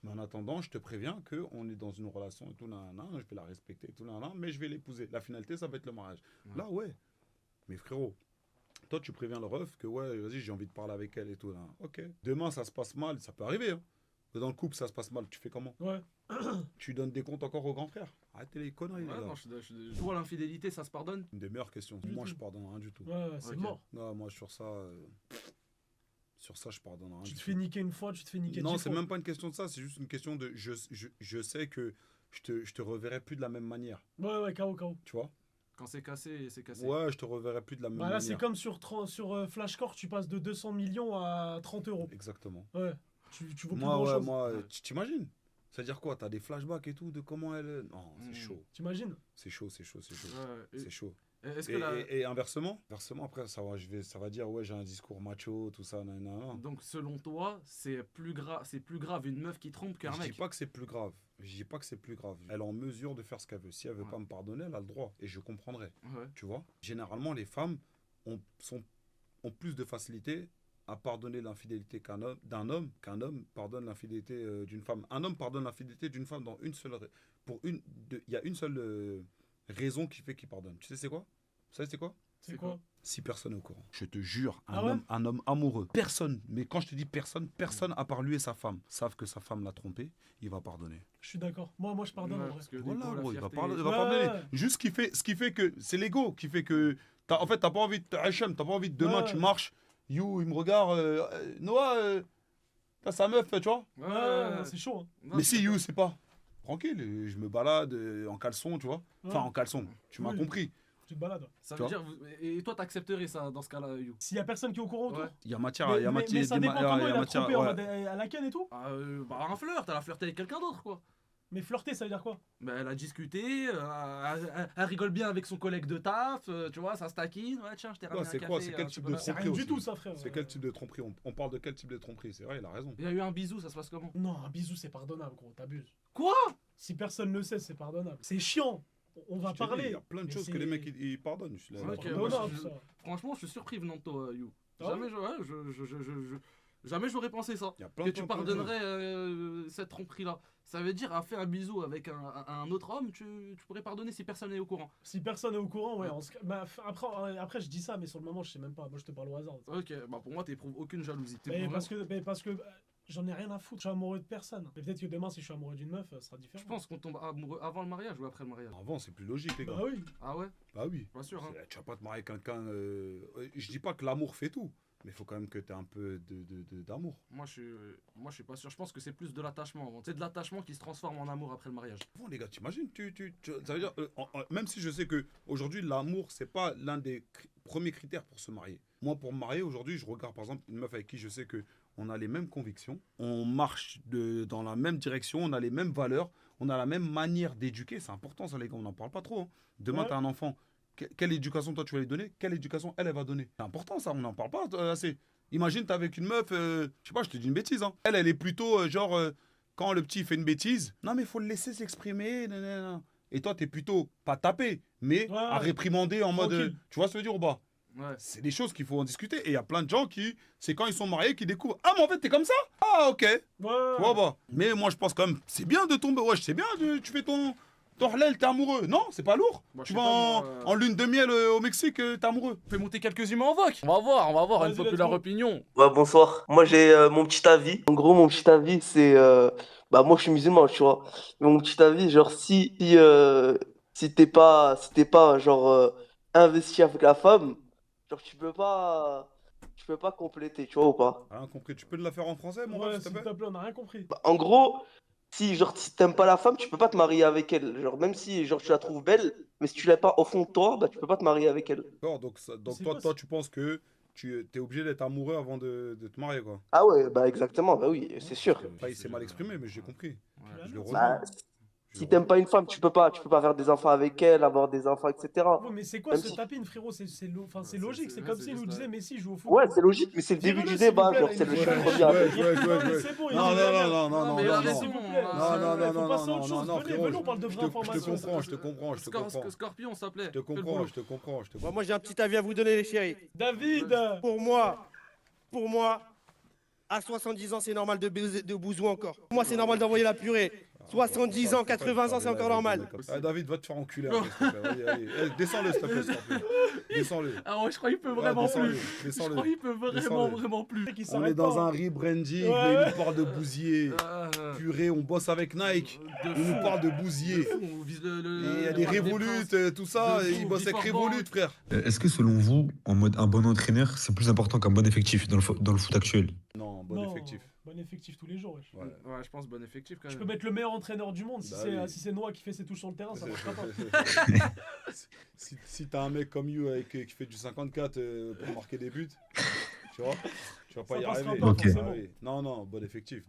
Mais en attendant, je te préviens qu'on est dans une relation et tout, nanana, je vais la respecter et tout, nanana, mais je vais l'épouser. La finalité, ça va être le mariage. Ouais. Là, ouais. Mais frérot, Toi, tu préviens le ref que ouais, vas-y, j'ai envie de parler avec elle et tout. Là. Ok. Demain, ça se passe mal, ça peut arriver. Hein. Dans le couple, ça se passe mal, tu fais comment? Ouais. Tu donnes des comptes encore au grand frère? Arrêtez les conneries, les Ouais, gars. non, toi, l'infidélité, ça se pardonne? Une des meilleures questions. Du Moi, tout. je pardonne rien du tout. Ouais, c'est Ok. mort. Non, moi, sur ça, je pardonne rien Tu du te tout. fais niquer une fois, tu te fais niquer Non, 10 c'est fois. même pas une question de ça, c'est juste une question de je sais que je te reverrai plus de la même manière, Ouais, KO. tu vois? Quand c'est cassé, c'est cassé. Ouais, je te reverrai plus de la même Bah là, c'est manière. comme sur Flashcore, tu passes de 200 millions à 30 euros. Exactement. Ouais. Tu vaux plus Moi, grand chose. moi, t'imagines? C'est-à-dire quoi? T'as des flashbacks et tout de comment elle. Non, c'est chaud. T'imagines? C'est chaud. Ouais, C'est chaud. Est-ce Et, que la... et inversement, après, ça va dire, ouais, j'ai un discours macho, tout ça, nanana. Donc selon toi, c'est plus grave une meuf qui trompe qu'un Je mec. dis pas que c'est plus grave. Je dis pas que c'est plus grave. Elle est en mesure de faire ce qu'elle veut. Si elle veut Ouais. pas me pardonner, elle a le droit. Et je comprendrai. Ouais. Tu vois? Généralement, les femmes ont plus de facilité à pardonner l'infidélité d'un homme qu'un homme pardonne l'infidélité d'une femme. Un homme pardonne l'infidélité d'une femme dans une seule il y a une seule raison qui fait qu'il pardonne. Tu sais c'est quoi? Vous savez c'est quoi? C'est quoi? Si personne n'est au courant. Je te jure, Ah ouais? un homme amoureux. Personne, mais quand je te dis personne, à part lui et sa femme, savent que sa femme l'a trompé, il va pardonner. Je suis d'accord. Moi, je pardonne. Ouais, en vrai. parce que Voilà, l'ego, la gros, il va, fierté- il va Ouais, pardonner. ouais. Juste ce qui fait que c'est l'ego qui fait que en fait t'as pas envie de Hachem, t'as pas envie de demain Ouais. tu marches, you il me regarde, Noah, t'as sa meuf, tu vois. Ouais, c'est chaud. Hein. Non, Mais c'est si you c'est pas tranquille, je me balade en caleçon, tu vois. Enfin Ouais. en caleçon, tu m'as Oui. compris. Tu te balades. Ouais. Ça Tu veut vois dire, et toi t'accepterais ça dans ce cas-là, You? S'il y a personne qui est au courant autour. Ouais. Il y a matière, Mais, il y a mais- matière, mais ça il y a dépend ma- comment il y il a a matière, trompé en ouais. mode à la canne et tout. Bah un flirt, elle a flirté avec quelqu'un d'autre quoi. Mais flirter, ça veut dire quoi? Bah, elle a discuté, elle rigole bien avec son collègue de taf, tu vois, ça se taquine. Ouais, tiens, je t'ai ramené c'est un café. quoi, c'est quel type de C'est tromperie rien du aussi. tout, ça, frère. C'est quel type de tromperie? On parle de quel type de tromperie? C'est vrai, il a raison. Il y a eu un bisou, ça se passe comment? Non, un bisou, c'est pardonnable, gros. T'abuses. Quoi? Si personne ne sait, c'est pardonnable. C'est chiant. On va Je te dis, parler. il y a plein de mais choses que c'est- les mecs ils pardonnent. Je suis là, Ok, c'est moi, pardonnable, je- ça. Franchement, je suis surpris venant de toi, You. Ah Jamais, jamais j'aurais pensé ça. Il y a plein Que de tu plein de choses. pardonnerais cette tromperie-là. Ça veut dire, à faire un bisou avec un autre homme, tu pourrais pardonner si personne n'est au courant. Si personne est au courant, ouais. Ouais. Après, je dis ça, mais sur le moment, je sais même pas. Moi, je te parle au hasard. Ok, bah pour moi, t'éprouves aucune jalousie. Mais T'éprouves parce que j'en ai rien à foutre. Je suis amoureux de personne. Mais peut-être que demain, si je suis amoureux d'une meuf, ça sera différent. Je pense qu'on tombe amoureux avant le mariage ou après le mariage. Avant, c'est plus logique, les gars. Bah oui. Ah ouais? Bah oui. Pas sûr, hein. Tu vas pas te marier avec quelqu'un. Je dis pas que l'amour fait tout, mais il faut quand même que tu aies un peu d'amour. Moi, je suis pas sûr. Je pense que c'est plus de l'attachement. C'est de l'attachement qui se transforme en amour après le mariage. Bon, les gars, t'imagines, ça veut dire, même si je sais que aujourd'hui l'amour, c'est pas l'un des premiers critères pour se marier. Moi, pour me marier, aujourd'hui, je regarde par exemple une meuf avec qui je sais que on a les mêmes convictions, on marche dans la même direction, on a les mêmes valeurs, on a la même manière d'éduquer. C'est important, ça, les gars, on n'en parle pas trop. Hein. Demain, Ouais. tu as un enfant. Quelle éducation toi tu vas lui donner? Quelle éducation elle va donner? C'est important ça, on n'en parle pas assez. Imagine t'es avec une meuf, je sais pas, je te dis une bêtise. Hein. Elle est plutôt quand le petit fait une bêtise, non mais il faut le laisser s'exprimer. Nanana. Et toi t'es plutôt pas tapé, mais Ouais, à ouais. réprimander en mode, Tranquille. tu vois ce que je veux dire ou pas? Ouais. C'est des choses qu'il faut en discuter. Et il y a plein de gens c'est quand ils sont mariés qui découvrent, ah mais en fait t'es comme ça? Ah ok. Ouais. Tu vois bah. Mais moi je pense quand même, c'est bien de tomber, ouais c'est bien, tu fais ton halal, t'es amoureux. Non, c'est pas lourd. Moi, je Tu sais vas pas, en, moi, en lune de miel au Mexique, t'es amoureux. Fais monter quelques humains en vogue. On va voir Vas-y, une let's populaire go. opinion. Ouais, bonsoir. Moi, j'ai mon petit avis. En gros, mon petit avis, c'est. Bah, moi, je suis musulman, tu vois. Mais mon petit avis, genre, si t'es pas, genre, investi avec la femme, genre, tu peux pas compléter, tu vois ou pas? Rien compris. Tu peux la faire en français, mon Ouais, ref, s'il s'il te te plaît? plaît, on n'a rien compris. Bah, en gros, si t'aimes pas la femme, tu peux pas te marier avec elle. Genre, même si, genre, tu la trouves belle, mais si tu l'aimes pas au fond de toi, bah, tu peux pas te marier avec elle. D'accord, donc, donc C'est toi, quoi, toi, tu penses que tu es obligé d'être amoureux avant de te marier, quoi. Ah ouais, bah, exactement, bah oui, c'est sûr. Enfin, il s'est mal exprimé, mais j'ai compris. Ouais. Je le Bah, rejoins. Je si le t'aimes pas une femme, tu peux pas faire des enfants avec elle, avoir des enfants, etc. Ouais, mais c'est quoi Même ce si- tapine, frérot? C'est Ouais, logique. C'est ouais, comme c'est s'il nous juste, disait ouais. Messi joue au foot. Ouais, c'est logique, mais c'est le Dis-le-le, début du s'il vous débat, plaît, genre, là, c'est il le nous- chiffre Ouais, bien. ouais, Non, mais c'est bon, il Non, nous non, a bien. non, non, non, mais non, allez, non. c'est bon, S'il vous plaît, non, faut passer à autre chose. non, Venez, frérot, venez, on parle de vraie je te information. comprends, je te comprends, je te comprends. Scorpion, ça plaît. Je te comprends, je te comprends, je te comprends. Moi, j'ai un petit avis à vous donner, les chéris. David, Pour moi, à 70 ans, c'est normal de bouser encore. Pour moi, c'est normal d'envoyer la purée. 70 ans, 80 ans, c'est encore normal. Ah, David, va te faire enculer. S'il te plaît. Vas-y, allez. Descends-le, s'il te plaît. Descends-le. Ah ouais, je crois qu'il peut Ouais, vraiment descends-le. plus. Je Descends-le. crois qu'il peut vraiment plus. Qui On s'arrête est dans pas. un rebranding, Ouais, mais ouais. il nous parle de Bousier. Purée, on bosse avec Nike. De Il nous fou. parle de De Bousier. fou, on vise le. Et il y a des Revolut, tout ça. De Et fou, il bosse avec Before Revolut, Bank. frère. Est-ce que selon vous, en mode un bon entraîneur, c'est plus important qu'un bon effectif dans le foot actuel? Non, bon Non, effectif. Bon effectif tous les jours. Wesh. Ouais. Ouais, je pense bon effectif quand Je même. peux mettre le meilleur entraîneur du monde. Bah Si oui. c'est Noah qui fait ses touches sur le terrain, ça marchera pas. Si t'as un mec comme You qui fait du 54 pour marquer des buts, tu vois, tu vas pas Ça y passera arriver. pas, Ok. forcément. Ah oui. Non, bon effectif.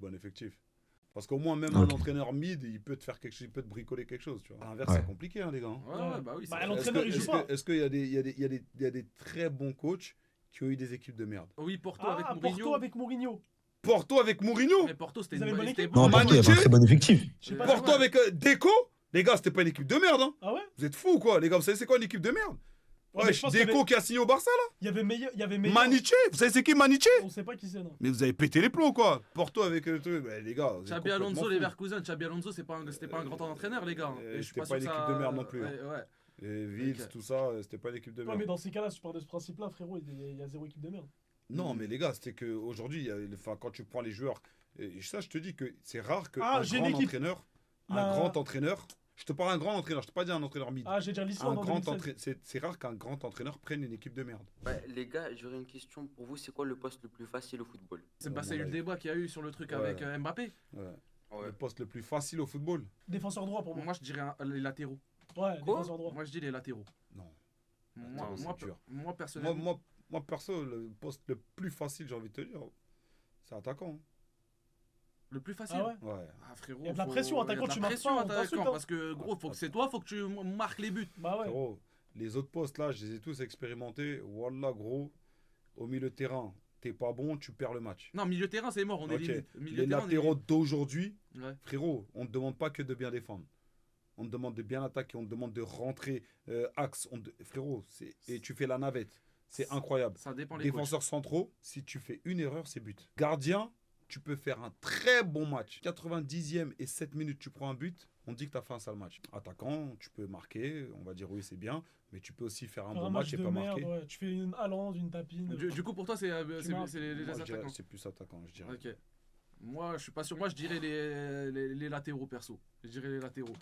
Parce qu'au moins, même Ok. un entraîneur mid, il peut te faire quelque chose, il peut te bricoler quelque chose, tu vois. À l'inverse, Ouais. c'est compliqué, hein, les gars. Ouais, bah oui. Bah, c'est- l'entraîneur, il joue pas. Est-ce qu'il y a des très bons coachs qui ont eu des équipes de merde? Oui, Porto Ah, avec Porto Mourinho. avec Mourinho. Porto avec Mourinho? Mais Porto, c'était Vous avez une une bonne c'était équipe bon. Non, Porto, il y avait un très bon effectif. Je sais pas. Porto avec Deco? Les gars, c'était pas une équipe de merde, hein. Ah ouais. Vous êtes fous ou quoi, les gars? Vous savez c'est quoi une équipe de merde? Ouais, mais Ouais, je pense qu'il y Deco qui a signé au Barça, là? Il y avait meilleur. Maniche? Vous savez c'est qui Maniche? On sait pas qui c'est, non. Mais vous avez pété les plombs, quoi. Porto avec le truc. Bah, les gars, vous êtes Xabi complètement Alonso, fous. Leverkusen, Xabi Alonso, c'était pas un grand entraîneur, les gars. Et je suis c'était pas sûr une que équipe ça- de merde non plus, hein. Ouais. Et Vils, Ok. tout ça, c'était pas une équipe de Ouais, merde. mais dans ces cas-là, si tu pars de ce principe-là, frérot, il y a zéro équipe de merde. Non, mais les gars, c'était qu'aujourd'hui, quand tu prends les joueurs, et ça, je te dis que c'est rare qu'un Ah, j'ai une équipe. La- grand entraîneur, je te parle d'un grand entraîneur, je te pas dit un entraîneur mid. Ah, j'ai déjà Un l'Islande en grand 2016. entraîneur, c'est rare qu'un grand entraîneur prenne une équipe de merde. Ouais, les gars, j'aurais une question pour vous. C'est quoi le poste le plus facile au football? C'est bah, c'est eu le débat qu'il y a eu sur le truc Ouais. avec Mbappé. Ouais. Le poste le plus facile au football? Défenseur droit pour moi. Moi, je dirais les latéraux. Ouais, Quoi défenseur droit. Moi, je dis les latéraux. Non. Moi, Attends, moi, c'est dur. moi, personnellement. Moi, perso, le poste le plus facile, j'ai envie de te dire, c'est attaquant. hein. Le plus facile. Ah ouais. Ouais. Ah, frérot, Il y a de la faut- pression, il y a de attaquant, la tu marques pression, pas, on t'insulte, attaquant, hein. parce que gros, c'est toi, faut que tu marques les buts. Bah ouais. Frérot, les autres postes là, je les ai tous expérimentés. Wallah, gros, au milieu de terrain, t'es pas bon, tu perds le match. Non, milieu terrain, c'est mort, on est Ok. limite. Milieu Les terrain, on est latéraux d'aujourd'hui, limite. Ouais. frérot, on ne demande pas que de bien défendre. On te demande de bien attaquer, on te demande de rentrer axe. Frérot, et tu fais la navette. C'est incroyable. Ça dépend les coachs. Défenseurs centraux, si tu fais une erreur, c'est but. Gardien, tu peux faire un très bon match. 90e et 7 minutes, tu prends un but, on dit que tu as fait un sale match. Attaquant, tu peux marquer, on va dire oui, c'est bien, mais tu peux aussi faire un Faire bon un match et de pas merde, marquer. ouais. Tu fais une Haaland, une tapine. Du coup, pour toi, c'est marques. les Moi, je dirais attaquants. c'est plus attaquant, je dirais. Ok. Moi, je suis pas sûr. Moi, je dirais les latéraux, perso. Je dirais les latéraux.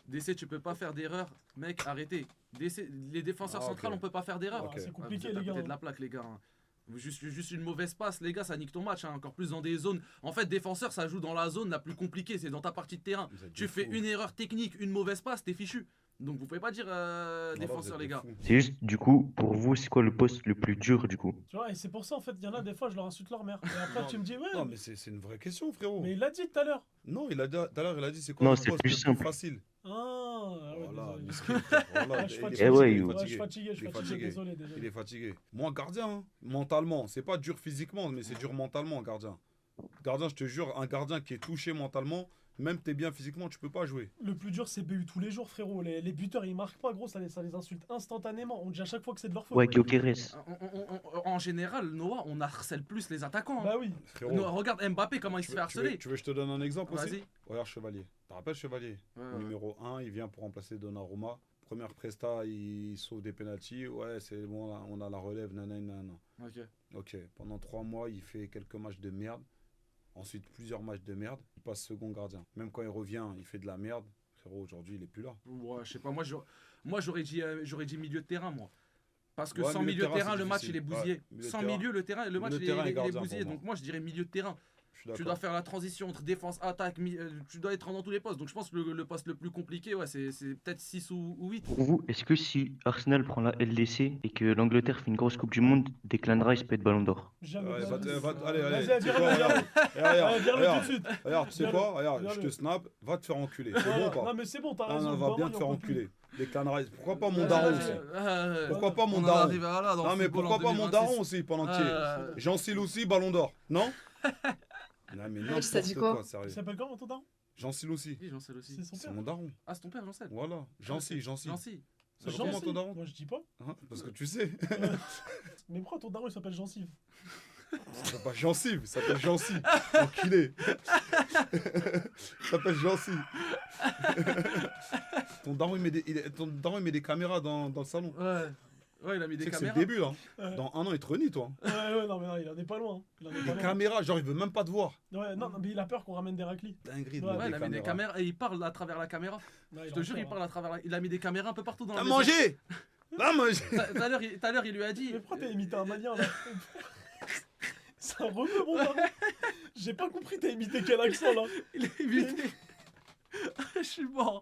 DC, tu peux pas faire d'erreur. Mec, arrêtez. DC, les défenseurs Ah, ok. centrales, on peut pas faire d'erreur. Ok. C'est Ah, compliqué, vous êtes à les côté gars. de la plaque, les gars. hein. Juste une mauvaise passe, les gars, ça nique ton match. hein. Encore plus dans des zones. En fait, défenseur, ça joue dans la zone la plus compliquée. C'est dans ta partie de terrain. Vous êtes Tu des fais fous. une erreur technique, une mauvaise passe, t'es fichu. Donc, vous pouvez pas dire Voilà, défenseur, vous êtes les des gars. fous. C'est juste, du coup, pour vous, c'est quoi le poste le plus dur, du coup? Tu vois, et c'est pour ça, en fait, il y en a des fois, je leur insulte leur mère. Et après, Non, tu me dis, ouais. Non, mais c'est une vraie question, frérot. Mais il l'a dit tout à l'heure. Non, tout à l'heure, il a dit c'est quoi Non, le c'est poste plus le simple. facile. Ah, ouais, Voilà, désolé. miskin, frère, voilà, Ouais, je suis il est fatigué. Eh ouais, il est you. Ouais, je fatigué. suis fatigué, Il est fatigué. désolé, Il désolé. est fatigué. Moi, gardien, hein, mentalement, c'est pas dur physiquement, mais c'est dur mentalement, gardien. Gardien, je te jure, un gardien qui est touché mentalement, même t'es bien physiquement, tu peux pas jouer. Le plus dur, c'est BU tous les jours, frérot. Les buteurs, ils marquent pas, gros, ça les insulte instantanément. On dit à chaque fois que c'est de leur faute. Ouais, Gyökeres. En général, Noah, on harcèle plus les attaquants. hein. Bah oui. Frérot, Noah, regarde Mbappé, comment il se fait tu veux harceler. que je te donne un exemple aussi? Vas-y. Regarde Chevalier. Tu te rappelles Chevalier? Ouais. Numéro 1, il vient pour remplacer Donnarumma. Première presta, il sauve des pénaltys. Ouais, c'est bon, là, on a la relève, nanana. Ok. Ok, pendant 3 mois, il fait quelques matchs de merde. Ensuite, plusieurs matchs de merde. Il passe second gardien. Même quand il revient, il fait de la merde. Frérot, aujourd'hui, il est plus là. Ouais, je sais pas, moi j'aurais dit milieu de terrain, moi. Parce que Ouais, sans milieu de milieu de terrain, terrain, c'est le match difficile. il est bousillé. Ouais, milieu de Sans terrain. milieu, le match Milieu de il terrain et est gardien, bousillé. pour moi. Donc moi je dirais milieu de terrain. Je suis Tu d'accord. dois faire la transition entre défense, attaque, tu dois être dans tous les postes. Donc je pense que le poste le plus compliqué, ouais, c'est peut-être 6 ou 8. Pour vous, est-ce que si Arsenal prend la LDC et que l'Angleterre fait une grosse Coupe du Monde, Declan Rice peut être Ballon d'Or? Jamais. Ouais, de la va- vie. allez, Vas-y, tu sais quoi, viens-le, regarde. Allez, viens-le tout de Regarde, suite. regarde, tu sais Viens-le, quoi? Regarde, je viens-le. te snap, va te faire enculer. C'est Voilà. bon ou Non, pas? mais c'est bon, t'as Ah, raison. non, va vraiment, bien il te en faire peut plus. enculer. Declan Rice. Pourquoi pas mon Vas-y, daron vas-y. aussi? Pourquoi pas mon On en daron? arrive à là dans Non, le mais football pourquoi en pas mon 2026. daron aussi pendant qu'il Jean Sil aussi, Ballon d'Or. Non? Non, mais Ouais, ça dit n'importe quoi quoi, Il sérieux. s'appelle comment ton daron? Jean Sil aussi. Oui, j'en sais aussi. C'est son C'est père. mon daron. Ah, c'est ton père, j'en sais. Voilà. Jean Sil, Jean Sil. Jancy. Ça Jean comment Sil. ton daron? Moi, je dis pas. Hein, parce que tu sais. Mais pourquoi ton daron il s'appelle Jean-Sive? Ça s'appelle pas gencive, ça s'appelle gencive. Enculé. Ça s'appelle gencive. Ton daron, il met des caméras dans le salon. Ouais, il a mis des C'est caméras. le début, là. Ouais. Dans 1 an, il te renie, toi. Ouais, non, mais non, il en est pas loin. Il en est pas Les loin. caméras, genre, il veut même pas te voir. Ouais, non, mais il a peur qu'on ramène des raclis. Dinguerie de Ouais, mettre Ouais, des il a mis des caméras. caméras et il parle à travers la caméra. Ouais, Je il te en jure, fait, il parle à travers la... Il a mis des caméras un peu partout dans la À maison. manger. Va manger. Tout à l'heure, il lui a dit. Mais pourquoi t'as imité un malien là? C'est un rebeu, mon daron. J'ai pas compris, t'as imité quel accent là? Il est imité. Je suis mort.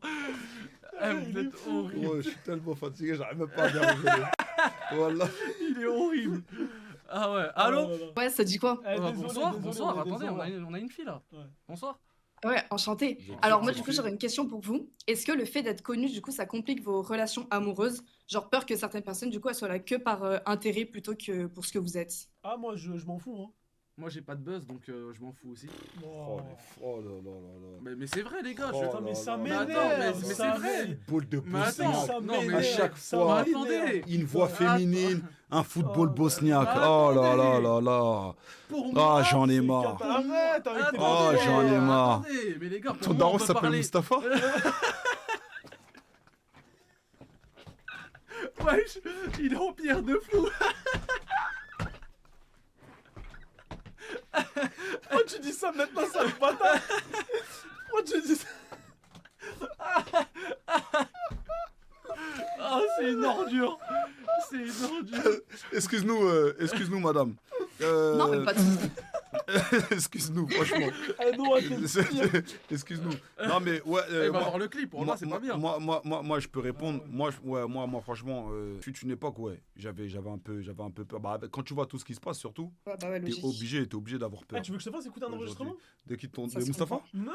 Ah, vous il est êtes fou. horrible. Oh, je suis tellement fatigué, j'arrive même pas à bien rigoler. Voilà. Il est horrible. Ah ouais. Allô? Oh là là. Ouais, ça dit quoi? Eh, désolé, Bonsoir, désolé, bonsoir. on est Attendez, désolé. on a une fille là. Ouais. Bonsoir. Ouais, enchanté. J'ai Alors cru moi, que du coup, c'était- j'aurais une question pour vous. Est-ce que le fait d'être connu, du coup, ça complique vos relations amoureuses? Genre peur que certaines personnes, du coup, elles soient là que par intérêt plutôt que pour ce que vous êtes. Ah, moi je m'en fous, hein. Moi j'ai pas de buzz donc je m'en fous aussi. Oh, oh là là là là. Mais c'est vrai les gars. Oh je... là Putain, mais ça là là. m'énerve. attends, mais ça c'est vrai. m'énerve. Boule de Mais attends, bosniaque. Ça non, mais m'énerve, à chaque ça fois. m'énerve. Attendez. Une voix féminine, un football Oh, bosniaque. attends. Oh là là là là. Pour Ah, moi. j'en ai C'est marre. cata- Arrête avec tes Oh, bêtises. j'en ai marre. Attendez, mais les gars, pour Ton moi, daron on peut s'appelle parler. Mustapha. Wesh, il est en pierre de fou. Pourquoi tu dis ça maintenant, sale bâtard? Pourquoi tu dis ça? Ah, c'est une ordure. C'est une ordure. Excuse-nous, madame. Non, mais pas de soucis. Excuse-nous, franchement. Eh non, attends. Excuse-nous. Non, mais ouais. Il va voir le clip. Pour moi, c'est pas bien. Moi, je peux répondre. Moi, franchement, fut une époque, ouais, j'avais un peu peur. Bah, quand tu vois tout ce qui se passe, surtout, Ouais, bah ouais, t'es logique. obligé d'avoir peur. Eh, tu veux que je te fasse écouter un Aujourd'hui. enregistrement? De qui Ça de se Mustapha? comprend. Non.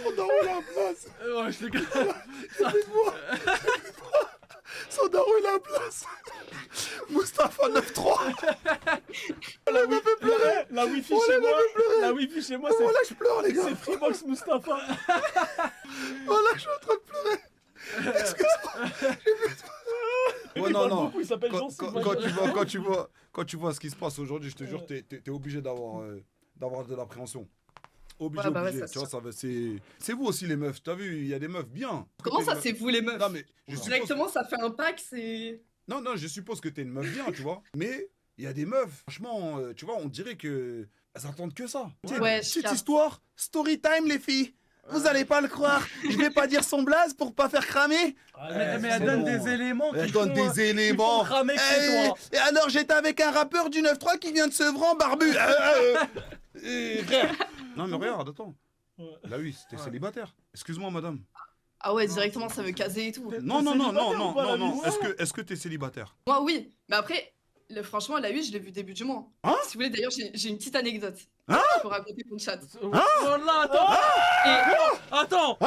Son daron il a la place. Ouais, je les Son daron il a la place. Mustapha 9-3. La wifi chez moi. La wifi chez moi, Oh là, je pleure, les gars. c'est Freebox Mustapha. Oh là, je suis en train de pleurer. Excuse-moi. Ouais, Il non, parle non. beaucoup, il s'appelle Jean Quand tu vois ce qui se passe aujourd'hui, je te jure, t'es obligé d'avoir de l'appréhension. Ouais, bah ouais, Obligé. ça, Tu vois, ça va, c'est vous aussi les meufs. T'as vu, il y a des meufs bien. Comment ça, T'es c'est vous les meufs? Non mais je suppose... Directement, ça fait un pack, c'est... non, je suppose que t'es une meuf bien, tu vois. Mais il y a des meufs, franchement, tu vois, on dirait que elles attendent que ça. Tu sais, Ouais, petite je histoire, story time les filles. Vous allez pas le croire. Je vais pas dire son blaze pour pas faire cramer. Mais elle c'est donne bon. des éléments Elle qui donne font, des éléments. cramer que Eh, toi. et alors j'étais avec un rappeur du 9-3 qui vient de Sevran, barbu. Frère. Non mais regarde, attends. Ouais. Là oui, t'es célibataire. Excuse-moi madame. Ah ouais, directement, ça veut caser et tout. Non. célibataire ou pas, la vie? Est-ce que t'es célibataire? Moi, oui. Mais après, franchement, la 8, je l'ai vu début du mois. Hein? Si vous voulez, d'ailleurs, j'ai une petite anecdote. Hein? Je peux raconter pour le chat. Voilà, attends. Et Attends.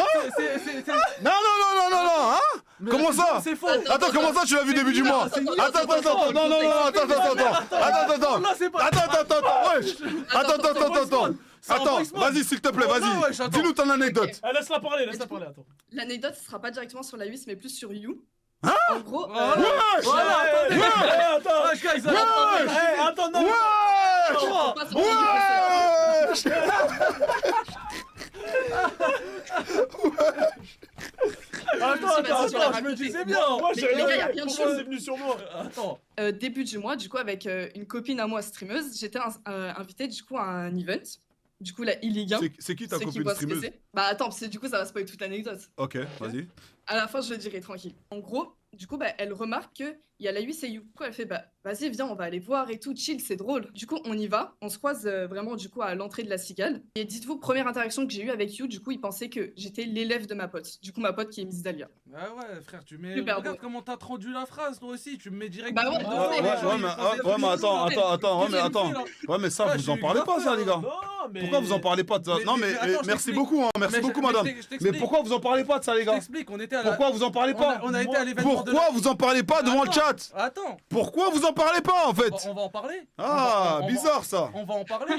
Non, hein? Mais Comment ça? C'est faux. Attends, comment ça tu l'as vu début du mois? c'est mineur, Attends, c'est attends, non, attends. Là, c'est pas. Attends, wesh. Attends. C'est un Attends, voice note. vas-y, s'il te plaît, Ouais, ouais, vas-y. j'attends. Dis-nous ton anecdote. Ok. Laisse-la parler, attends. l'anecdote, ce sera pas directement sur la 8, mais plus sur You. Hein? En gros, Voilà. Wesh. Voilà, attendez. Attends. Wesh, guys, Eh, attends, non. Wesh. on passe sur la 8. Attends, tu l'as je me raconté. disais bien. Moi, Mais les gars, y a plein de pourquoi choses. c'est venu sur moi? Attends. Début du mois, du coup, avec une copine à moi streameuse, j'étais invitée du coup à un event. Du coup, la e-Ligue 1. C'est qui ta Ceux qui copine voient ce que streameuse? c'est. Bah attends, parce que du coup, ça va spoiler toute l'anecdote. Ok, vas-y. À la fin, je le dirai tranquille. En gros, du coup, bah, elle remarque qu'il y a la 8 et You. Du coup, elle fait, bah, vas-y, viens, on va aller voir et tout, chill, c'est drôle. Du coup, on y va. On se croise vraiment, du coup, à l'entrée de la cigale. Et dites-vous, première interaction que j'ai eue avec You, du coup, il pensait que j'étais l'élève de ma pote. Du coup, ma pote qui est Miss Dahlia. Ah ouais, frère, tu mets. Super Regarde beau. comment t'as traduit la phrase, toi aussi. Tu me mets direct. Bah ouais, attends. Ouais, mais ça, Ouais, vous je en suis parlez pas, ça, grave les gars. Non, mais. Pourquoi vous en parlez pas de ça? Non, mais attends, je merci t'explique. beaucoup, hein. Merci beaucoup, madame. Mais pourquoi vous en parlez pas de ça, les Je gars? t'explique, on était été à Pourquoi vous en parlez pas? on a été à l'événement de Pourquoi vous en parlez pas devant le Attends, chat? Attends, Pourquoi vous en parlez pas en fait? on va en parler. Ah, On va- bizarre ça. On va en parler.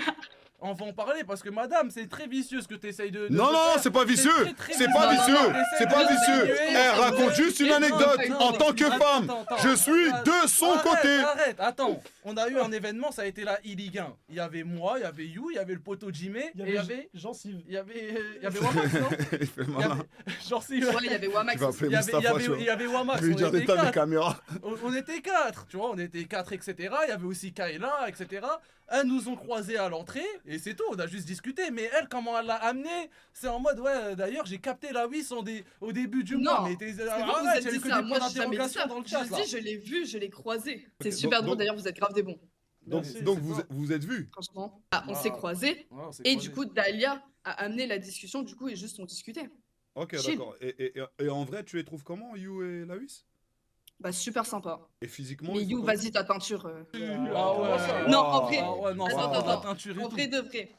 On va en parler parce que madame, c'est très vicieux ce que tu essayes de Non, non, faire. c'est pas vicieux. très C'est vicieux. pas vicieux. T'essayes C'est de pas nous vicieux. séduire. Elle raconte juste une Non, anecdote. non, En tant que attends, femme, attends, je suis attends. de son côté. Arrête, attends. On a eu un événement, ça a été la e-Ligue 1. Il y avait moi, il y avait You, il y avait le poteau Jimé, Il y et avait il y avait... Gencive. Il y avait Wamax, non? Il fait Il y malin. avait... Genre si... Ouais, il y avait Wamax. Tu vas aussi. appeler Mustapha, tu vois. Il y avait Wamax, Je vais lui on dire était d'éteindre les quatre. caméras. On était 4, tu vois, on était 4, etc. Il y avait aussi Kayla, etc. Elles nous ont croisés à l'entrée, et c'est tout, on a juste discuté. Mais elle, comment elle l'a amené, c'est en mode, ouais, d'ailleurs, j'ai capté la Wiss au début du mois. Non, Mais t'es... c'est arrête, vous, vous il y a êtes eu dit que ça. des Moi, points j'ai jamais dit d'interrogation ça. dans le Je chat, là. dis, je l'ai vu, je l'ai croisé. C'est Ok, super donc- drôle, d'ailleurs, vous êtes grave des bons. Donc, Merci, donc c'est vous ça. vous êtes vus. Franchement. Ah, on s'est croisés. Ouais, on s'est Et croisés. du coup, Dahlia a amené la discussion, du coup, et juste on discutait. Ok, Chill. d'accord. Et en vrai, tu les trouves comment, You et Lawis? Bah, super sympa. Et physiquement Mais ils You, sont vas-y, ta teinture. Ah ouais. Non, en vrai. Ah ouais, non, Attends, ça, attends, la attends. teinture et En tout. vrai de vrai.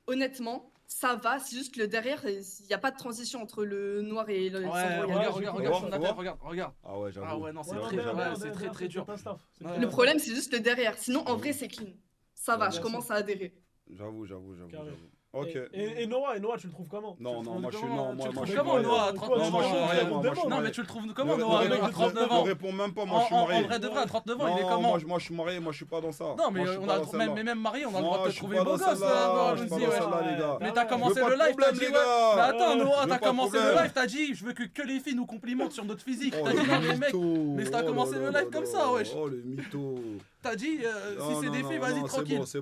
Honnêtement, ça va, c'est juste que le derrière, il n'y a pas de transition entre le noir et le sang Ouais, royal. regarde Faut son voir. appel, regarde. Ah ouais, j'avoue. Ah ouais, non, c'est Ouais, très, ouais, ouais, ouais, c'est ouais, très ouais, très dur. c'est un staff. C'est Ouais. pas- Le problème, c'est juste le derrière. Sinon, en vrai, c'est clean. Ça va, Ouais, je bien commence à adhérer. J'avoue. Carré. Ok. Et Noah, tu le trouves comment? Non, non, moi je suis. comment- Non, tu moi le je trouves suis comment, marié. Noah, à Quoi, 39 Non, moi je suis ans? marié, moi je suis Non, marié. mais tu le trouves comment, Noah, à 39 Ne ans? réponds même pas, moi je suis marié. En vrai de vrai, à 39 ans, il est Non, comment? moi je suis marié, moi je suis pas dans ça. Non, mais Moi, je suis on pas a dans celle-là. même marié, on a le Moi, droit de je te suis trouver pas beau dans gosse, celle-là, je suis pas Valentine, dans ouais. celle-là, les gars. Mais t'as commencé veux pas le de live, t'as problème, dit les ouais. gars. Mais attends, Noah, Je veux t'as pas de commencé le problème. live, t'as dit je veux que les filles nous complimentent sur notre physique. Oh, T'as dit le non, les mecs. mytho. Mais t'as Oh commencé là le là live comme là ça, là. wesh. Oh le mytho. T'as dit Non, si c'est non, des non, filles, vas-y non, tranquille. C'est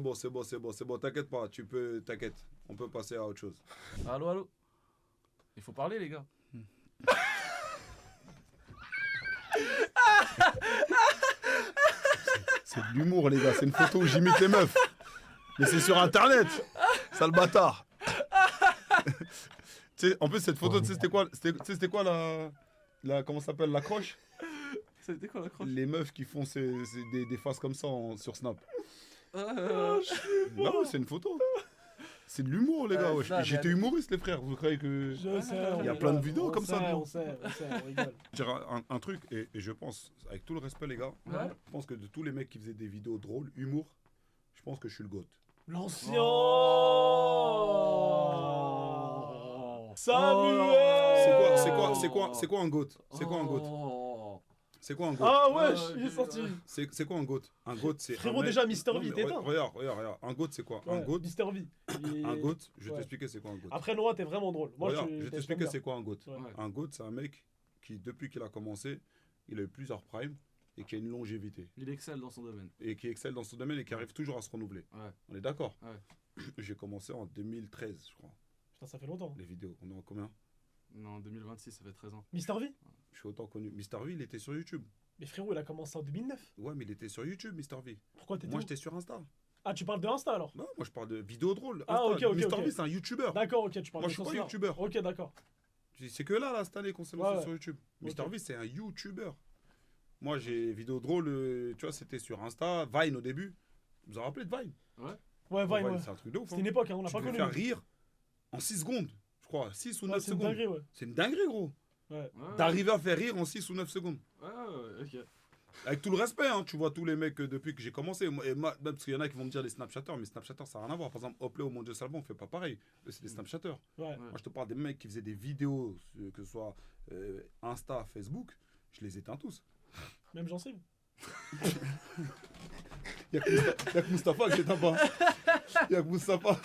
bon, t'inquiète pas, t'inquiète. On peut passer à autre chose. Allô. Il faut parler, les gars. C'est de l'humour, les gars, c'est une photo où j'imite les meufs. Mais c'est sur internet. Sale bâtard. Tu sais, en plus, cette photo, tu sais, c'était quoi la comment ça s'appelle, l'accroche? C'était quoi la croche? Les meufs qui font des faces comme ça sur Snap. Euh, Non, c'est une photo. C'est de l'humour, les gars. Ouais, wesh. ça, mais J'étais elle- humoriste, les frères. Vous croyez que. Je sais. Il y a plein de vidéos comme ça, On sait, on rigole. Je dirais un truc, et je pense, avec tout le respect, les gars, Ouais. je pense que de tous les mecs qui faisaient des vidéos drôles, humour, je pense que je suis le GOAT. L'ancien Oh. Samuel C'est quoi un GOAT? C'est quoi un GOAT? Oh. C'est quoi un GOAT? Ah wesh, il est sorti. C'est quoi un GOAT? Un GOAT, c'est. Frérot, un mec- déjà, Mister Non, V, mais t'es éteint. Regarde. Un GOAT, c'est quoi? Un Ouais, GOAT, Mister V. un GOAT, je vais Ouais. t'expliquer c'est quoi un GOAT. Après Noah, t'es vraiment drôle. Moi, Regarde, je vais t'aime t'expliquer bien. c'est quoi un GOAT. Ouais. Un GOAT, c'est un mec qui, depuis qu'il a commencé, il a eu plusieurs primes et qui a une longévité. Il excelle dans son domaine. Et qui excelle dans son domaine et qui arrive toujours à se renouveler. Ouais. On est d'accord? Ouais. J'ai commencé en 2013, je crois, Putain, ça fait longtemps. les vidéos. On est en combien? Non, 2026, ça fait 13 ans. Mister V. Je suis autant connu. Mister V, il était sur YouTube. Mais frérot, il a commencé en 2009. Ouais, mais il était sur YouTube, Mister V. Pourquoi t'étais Moi, où j'étais sur Insta. Ah, tu parles de Insta alors? Non, moi, je parle de vidéos drôles. Ah, Insta. ok, Mister ok. V, c'est un YouTuber. D'accord, ok, tu parles Moi, de je suis pas sens-là. youtubeur. Ok, d'accord. C'est que là, cette année, qu'on s'est Ouais, lancé ouais. sur YouTube. Mister Ok. V, c'est un YouTuber. Moi, j'ai vidéos drôles, tu vois, c'était sur Insta, Vine au début. Vous vous en rappelez de Vine? Ouais, Vine, ouais. C'est un truc de ouf. C'était une époque, hein, on l'a Tu pas peux connu. faire rire en 6 secondes, je crois. 6 ou 9 C'est une secondes. dinguerie, ouais. C'est une dinguerie, gros. Ouais. D'arriver à faire rire en 6 ou 9 secondes. Ok. Avec tout le respect, hein, tu vois tous les mecs depuis que j'ai commencé. Parce qu'il y en a qui vont me dire les Snapchatters, mais Snapchatters, ça n'a rien à voir. Par exemple, Hopley au Mon Dieu Salbon, on fait pas pareil. Eux, c'est des Snapchatters. Ouais. Moi, je te parle des mecs qui faisaient des vidéos, que ce soit Insta, Facebook, je les éteins tous. Même Gencive. Il n'y a que Mustapha que j'éteins pas. Il n'y a que Mustapha.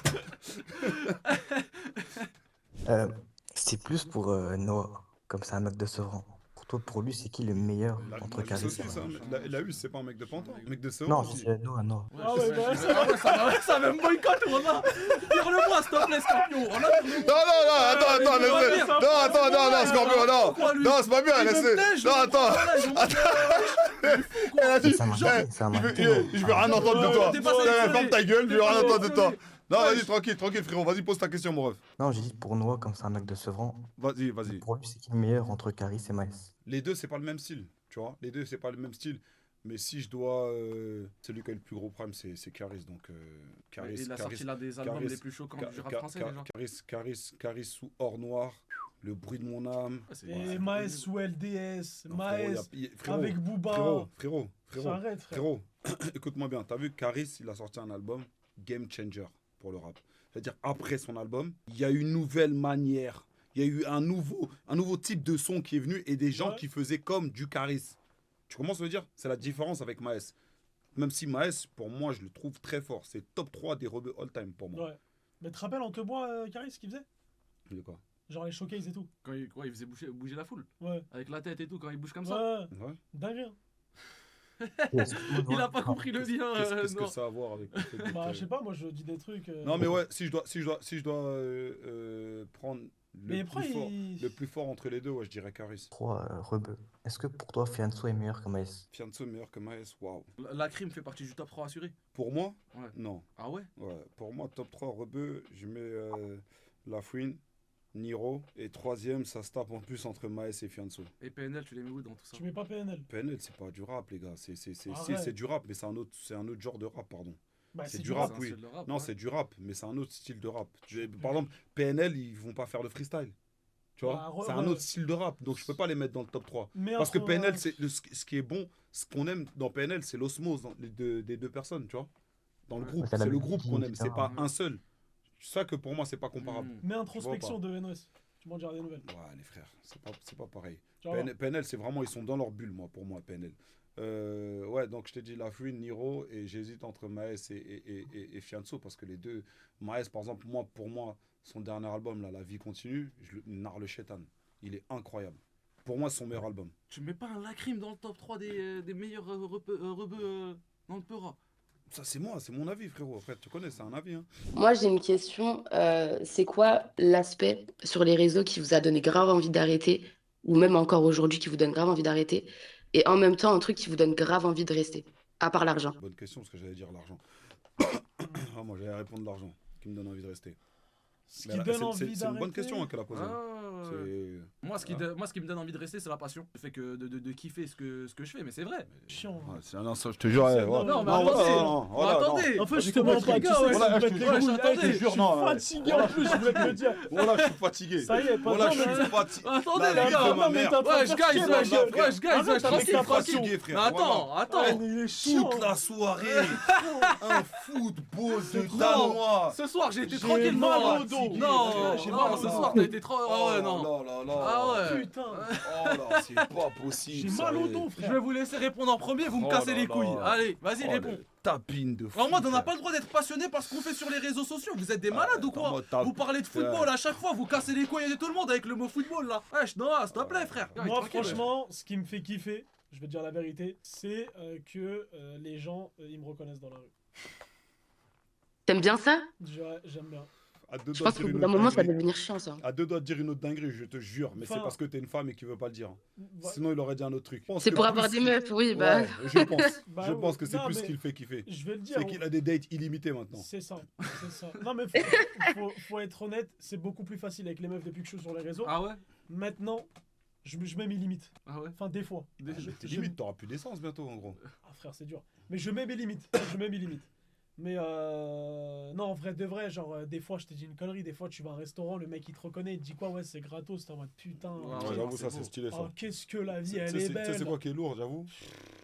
C'est plus pour Noah, comme c'est un mec de Sevran. Pour toi, pour lui, c'est qui le meilleur entre La Caris aussi, et ça, Maës? la U, c'est pas un mec de Pantin. Un mec de Sevran Non, aussi. c'est Noah, Noah. Ah ouais, bah, Ça va me boycotter, voilà. Tire-le-moi, s'il te plaît, Scorpion. Non, attends, Scorpion, non. Pourquoi lui? Non, c'est pas bien, Il me laissez. tèche, Non, je attends. comprends pas, Elle a dit, C'est un mannequin, c'est un mannequin. je veux rien entendre de toi. T'es pas sélectionné. Ferme ta gueule, je veux rien entendre de toi. Non, Ouais. vas-y, tranquille, frérot. Vas-y, pose ta question, mon ref. Non, j'ai dit pour Noah, comme c'est un mec de Sevran. Vas-y. Pour lui, c'est qui le meilleur entre Caris et Maës? Les deux, c'est pas le même style, tu vois. Les deux, c'est pas le même style. Mais si je dois. Celui qui a le plus gros prime, c'est Caris. Donc, Caris. Il a sorti l'un des albums les plus choquants du rap français déjà. Caris sous or noir. Le bruit de mon âme. Et Maes sous LDS. Non, Maes frérot, avec Booba. Frérot. J'arrête, frère. Frérot, écoute-moi bien. T'as vu, Caris, il a sorti un album game changer pour le rap. C'est-à-dire, après son album, il y a une nouvelle manière. Il y a eu un nouveau type de son qui est venu et des gens qui faisaient comme du Caris. Tu commences à me dire? C'est la différence avec Maes. Même si Maes, pour moi, je le trouve très fort. C'est top 3 des rebeux all-time pour moi. Ouais. Mais tu te rappelles, on te boit, Caris, ce qu'il faisait? De quoi? Genre les showcase et tout. Quand il faisait bouger la foule. Ouais. Avec la tête et tout, quand il bouge comme ça. Ouais. Dingue. Il a pas compris le lien. Qu'est-ce que ça a à voir avec le fait d'être, Bah, je sais pas, moi je dis des trucs. Non, mais ouais, si je dois prendre le plus fort entre les deux, ouais, je dirais Caris. 3 rebeux. Est-ce que pour toi, Fianso est meilleur que Maes? Fianso meilleur que Maes, waouh. La crime fait partie du top 3 assuré. Pour moi? Ouais. Non. Ah ouais? Ouais, pour moi, top 3 rebeux, je mets Lafouine, Niro, et troisième, ça se tape en plus entre Maes et Fianso. Et PNL, tu les mets où dans tout ça? Tu mets pas PNL? PNL, c'est pas du rap, les gars. Si, Arrête. c'est du rap, mais c'est un autre genre de rap, pardon. Bah, c'est du rap, C'est un oui. style de rap, Non, ouais. c'est du rap, mais c'est un autre style de rap. Par exemple, PNL, ils vont pas faire de freestyle. Tu vois, Bah, c'est un autre style de rap, donc je peux pas les mettre dans le top 3. Mais Parce que entre, PNL, ce qui est bon, ce qu'on aime dans PNL, c'est l'osmose des deux personnes, tu vois. Dans le groupe, t'as la c'est le musique, groupe qu'on aime, c'est etc. pas un seul. C'est ça que pour moi, c'est pas comparable. Mais Tu introspection vois de NOS. Tu m'en diras des nouvelles. Ouais, les frères, c'est pas pareil. Tu vas PNL, c'est vraiment, ils sont dans leur bulle, pour moi, PNL. Ouais, donc je t'ai dit Lafouine, Niro, et j'hésite entre Maes et Fianso, parce que les deux, Maes, par exemple, pour moi, son dernier album, là, La Vie Continue, Nar le Chétan, il est incroyable. Pour moi, c'est son meilleur album. Tu mets pas un Lacrim dans le top 3 des meilleurs rebeux dans le Peura? Ça, c'est mon avis, frérot. Après, tu connais, c'est un avis. Hein. Moi, j'ai une question. C'est quoi l'aspect sur les réseaux qui vous a donné grave envie d'arrêter, ou même encore aujourd'hui qui vous donne grave envie d'arrêter, et en même temps un truc qui vous donne grave envie de rester, à part l'argent? Bonne question, parce que j'allais dire l'argent. Moi, j'allais répondre l'argent, qui me donne envie de rester. Ce qui donne envie d'arrêter. C'est une bonne question hein, qu'elle a posée. Moi, ce qui me donne envie de rester, c'est la passion. Le fait que de kiffer ce que je fais, mais c'est vrai. Chiant. Non, ça, je te jure. Attendez. En fait, je te mens pas. Tu sais, je te jure, non. Je suis fatigué en plus, je voulais te le dire. Voilà, je suis fatigué. Ça y est, pas Voilà, je suis fatigué. Attendez, les gars. Wesh, guys, tranquille. Attends. Il est chiant. Toute la soirée, un football de Danois. Ce soir, j'ai été tranquille. mal au dos. Non, ce soir, t'as été trop. Ah ouais, non. Ah ouais. Putain. Oh là, c'est pas possible. J'ai mal au dos, frère. Je vais vous laisser répondre en premier, vous me cassez les couilles. Allez, vas-y, réponds. Tapine de fou. Alors moi, on n'a pas le droit d'être passionné par ce qu'on fait sur les réseaux sociaux. Vous êtes des malades ou quoi? Vous parlez de football à chaque fois, vous cassez les couilles de tout le monde avec le mot football là. Wesh, Noah, s'il te plaît, frère. Moi, franchement, ce qui me fait kiffer, je vais te dire la vérité, c'est que les gens, ils me reconnaissent dans la rue. T'aimes bien ça? J'aime bien. Je pense qu'au bout d'un moment, ça va devenir chiant, ça. À deux doigts de dire une autre dinguerie, je te jure, mais Enfin, c'est parce que t'es une femme et qu'il veut pas le dire. Ouais. Sinon, il aurait dit un autre truc. C'est pour avoir des meufs, oui, bah. Ouais, je pense. Bah je oui. pense que c'est Non, plus mais ce qu'il fait kiffer. Je vais le dire. C'est qu'il a des dates illimitées maintenant. C'est ça, c'est ça. Non mais faut être honnête, c'est beaucoup plus facile avec les meufs depuis que je suis sur les réseaux. Ah ouais? Maintenant, je mets mes limites. Ah ouais? Enfin, des fois. Tes limites, t'auras plus d'essence bientôt, en gros. Ah frère, c'est dur. Mais je mets mes limites. Je mets mes limites. Mais non, en vrai de vrai, genre des fois je te dis une connerie, des fois tu vas à un restaurant, le mec il te reconnaît, il te dit quoi, ouais c'est gratos, t'es en mode putain. Ouais, j'avoue, ça c'est stylé ça. Oh, qu'est-ce que la vie, elle est Tu sais belle. c'est quoi qui est lourd, j'avoue?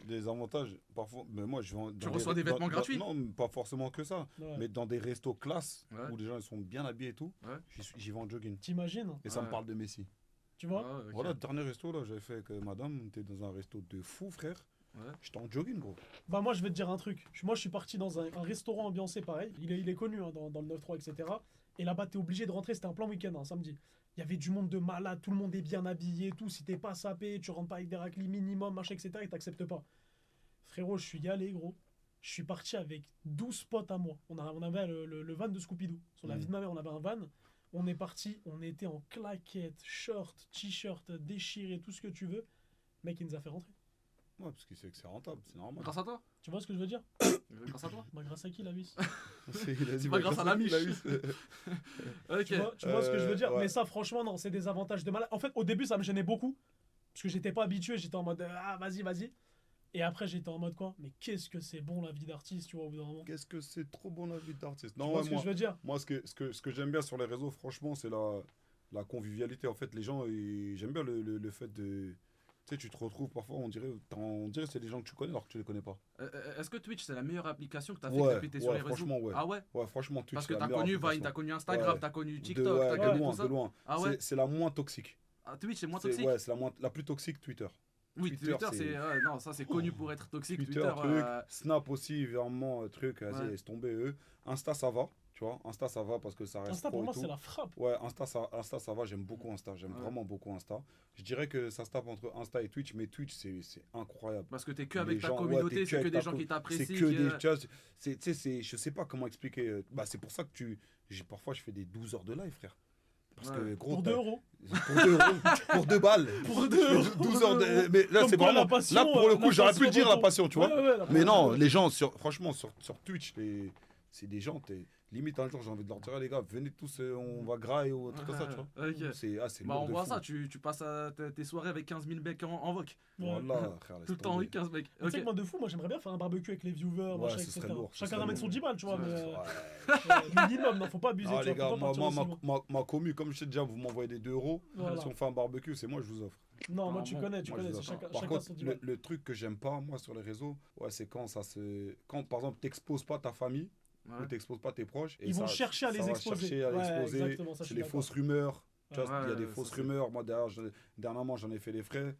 Des avantages, parfois, mais moi je vais Tu reçois des vêtements gratuits? Non, pas forcément que ça. Ouais. Mais dans des restos classe, Ouais. où les gens ils sont bien habillés et tout, Ouais. j'y vais en jogging. T'imagines? Et ça me Ouais. parle de Messi. Tu vois? Ah ouais, ok. Voilà, le dernier resto là, j'avais fait avec madame, on était dans un resto de fou, frère. Ouais. J'étais en jogging, gros. Bah moi je vais te dire un truc. Moi je suis parti dans un restaurant ambiancé pareil. Il est connu hein, dans le 9-3 etc. Et là-bas t'es obligé de rentrer. C'était un plan week-end un samedi. Il y avait du monde de malade. Tout le monde est bien habillé et tout. Si t'es pas sapé, tu rentres pas avec des raclis minimum machin etc. Ils t'acceptent pas. Frérot je suis y allé gros. Je suis parti avec 12 potes à moi. On avait le van de Scooby-Doo. Sur la vie de ma mère on avait un van. On est parti. On était en claquettes, short, t-shirt déchiré, tout ce que tu veux. Mec il nous a fait rentrer. Ouais, parce qu'il sait que c'est rentable, c'est normal. Grâce à toi? Tu vois ce que je veux dire? Grâce à toi? Bah grâce à qui la vis? C'est pas grâce à la miche. Ok. Tu vois ce que je veux dire? ouais. Mais ça, franchement, non, c'est des avantages de malade. En fait, au début, ça me gênait beaucoup. Parce que j'étais pas habitué, j'étais en mode ah, vas-y. Et après, j'étais en mode quoi? Mais qu'est-ce que c'est bon la vie d'artiste, tu vois, au bout d'un moment. Qu'est-ce que c'est trop bon la vie d'artiste. Tu vois ce que je veux dire? Moi, ce que j'aime bien sur les réseaux, franchement, c'est la convivialité. En fait, les gens, j'aime bien le fait de... Tu sais, tu te retrouves parfois, on dirait que c'est des gens que tu connais alors que tu les connais pas. Est-ce que Twitch, c'est la meilleure application que tu as fait depuis que t'es sur les réseaux? Franchement, ouais. Ah ouais? Ouais, franchement, Twitch, Parce que c'est la t'as meilleure connu Vine, application. t'as connu Instagram, Ouais. t'as connu De TikTok, t'as connu loin, tout ça. de loin. Ah ouais? C'est la moins toxique. Ah, Twitch, c'est moins toxique? Ouais, c'est la plus toxique, Twitter. Oui, Twitter, c'est. Non, ça, c'est connu pour être toxique. Twitter, truc. Snap aussi, vraiment, truc. Vas-y, Ouais. laisse tomber eux. Insta, ça va. Tu vois, Insta, ça va parce que ça reste. Insta, pro pour et moi, tout. c'est la frappe. Ouais, Insta, ça va. J'aime beaucoup Insta. J'aime vraiment beaucoup Insta. Je dirais que ça se tape entre Insta et Twitch, mais Twitch, c'est incroyable. Parce que t'es que Les avec ta gens, ouais, communauté, t'es c'est que avec des ta gens qui t'apprécient. C'est que des. Tu vois, tu sais, je sais pas comment expliquer. Bah, c'est pour ça que parfois, je fais des 12 heures de live, frère. Parce que, gros. Pour 2 euros. Pour 2 euros. Pour 2 balles. Pour 2 euros. 12 heures de. Mais là, Comme c'est quoi, vraiment. la passion, Là, pour le coup, la j'aurais pu passion le dire la retourne. passion, tu vois. Ouais, la Mais non, passion. les gens, franchement, sur Twitch, c'est des gens, limite un jour, j'ai envie de leur dire, les gars, venez tous, on va grailler ou un truc comme ça, tu vois. Ok. C'est Bah, lourd on de voit fou. ça, tu passes tes soirées avec 15 000 mecs en voc. Voilà, frère, laisse Tout le temps, tomber. oui, 15 mecs. Tu sais que moi, de fou, moi, j'aimerais bien faire un barbecue avec les viewers, Ouais, machin, ce serait etc. lourd, ce Chacun serait ramène son lourd. 10 balles, tu vois, mais. Ouais. Minimum, non, faut pas abuser. Ah, tu les vois, gars, faut pas partir aussi loin. ma commu, comme je sais déjà, vous m'envoyez des 2 euros. Voilà. Si on fait un barbecue, c'est moi, je vous offre. Non, moi, tu connais, Moi, je vous c'est offre. chacun Par chacun contre, son 10 balles. le truc que j'aime pas, moi, sur les réseaux, ouais, c'est quand quand, par exemple, t'exposes pas ta famille, ou t'exposes pas tes proches. et Ils vont ça- chercher à les ça va exposer. chercher à Ouais, l'exposer. exactement, ça, je C'est suis les d'accord. fausses rumeurs. Tu vois, Ouais, il y a des ça, fausses c'est- rumeurs. Moi, dernièrement, j'en ai fait les frais.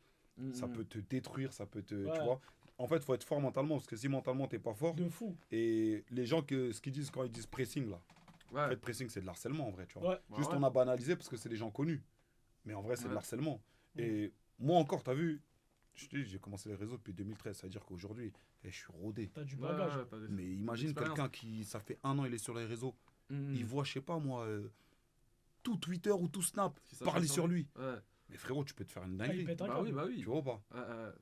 Ça peut te détruire, ça peut te. Ouais. Tu vois. En fait, il faut être fort mentalement, parce que si mentalement, t'es pas fort. De fou. Et les gens, ce qu'ils disent quand ils disent pressing, là. Ouais. En fait, pressing, c'est de l'harcèlement, en vrai, tu vois. Ouais. Juste, Ouais. on a banalisé parce que c'est des gens connus. Mais en vrai, c'est de Ouais. l'harcèlement. Et moi encore, t'as vu, je te dis, j'ai commencé les réseaux depuis 2013. Ça veut dire qu'aujourd'hui, je suis rodé. T'as du Ouais, bagage. ouais, t'as des- Mais imagine Expérience. quelqu'un qui, ça fait 1 an, il est sur les réseaux. Mhm. Il voit, je sais pas moi, tout Twitter ou tout Snap Si ça parler fait sur lui. Ouais. Mais frérot, tu peux te faire une Ah, il dinguerie. pète un Bah câble. oui, bah oui. Tu vois ou pas?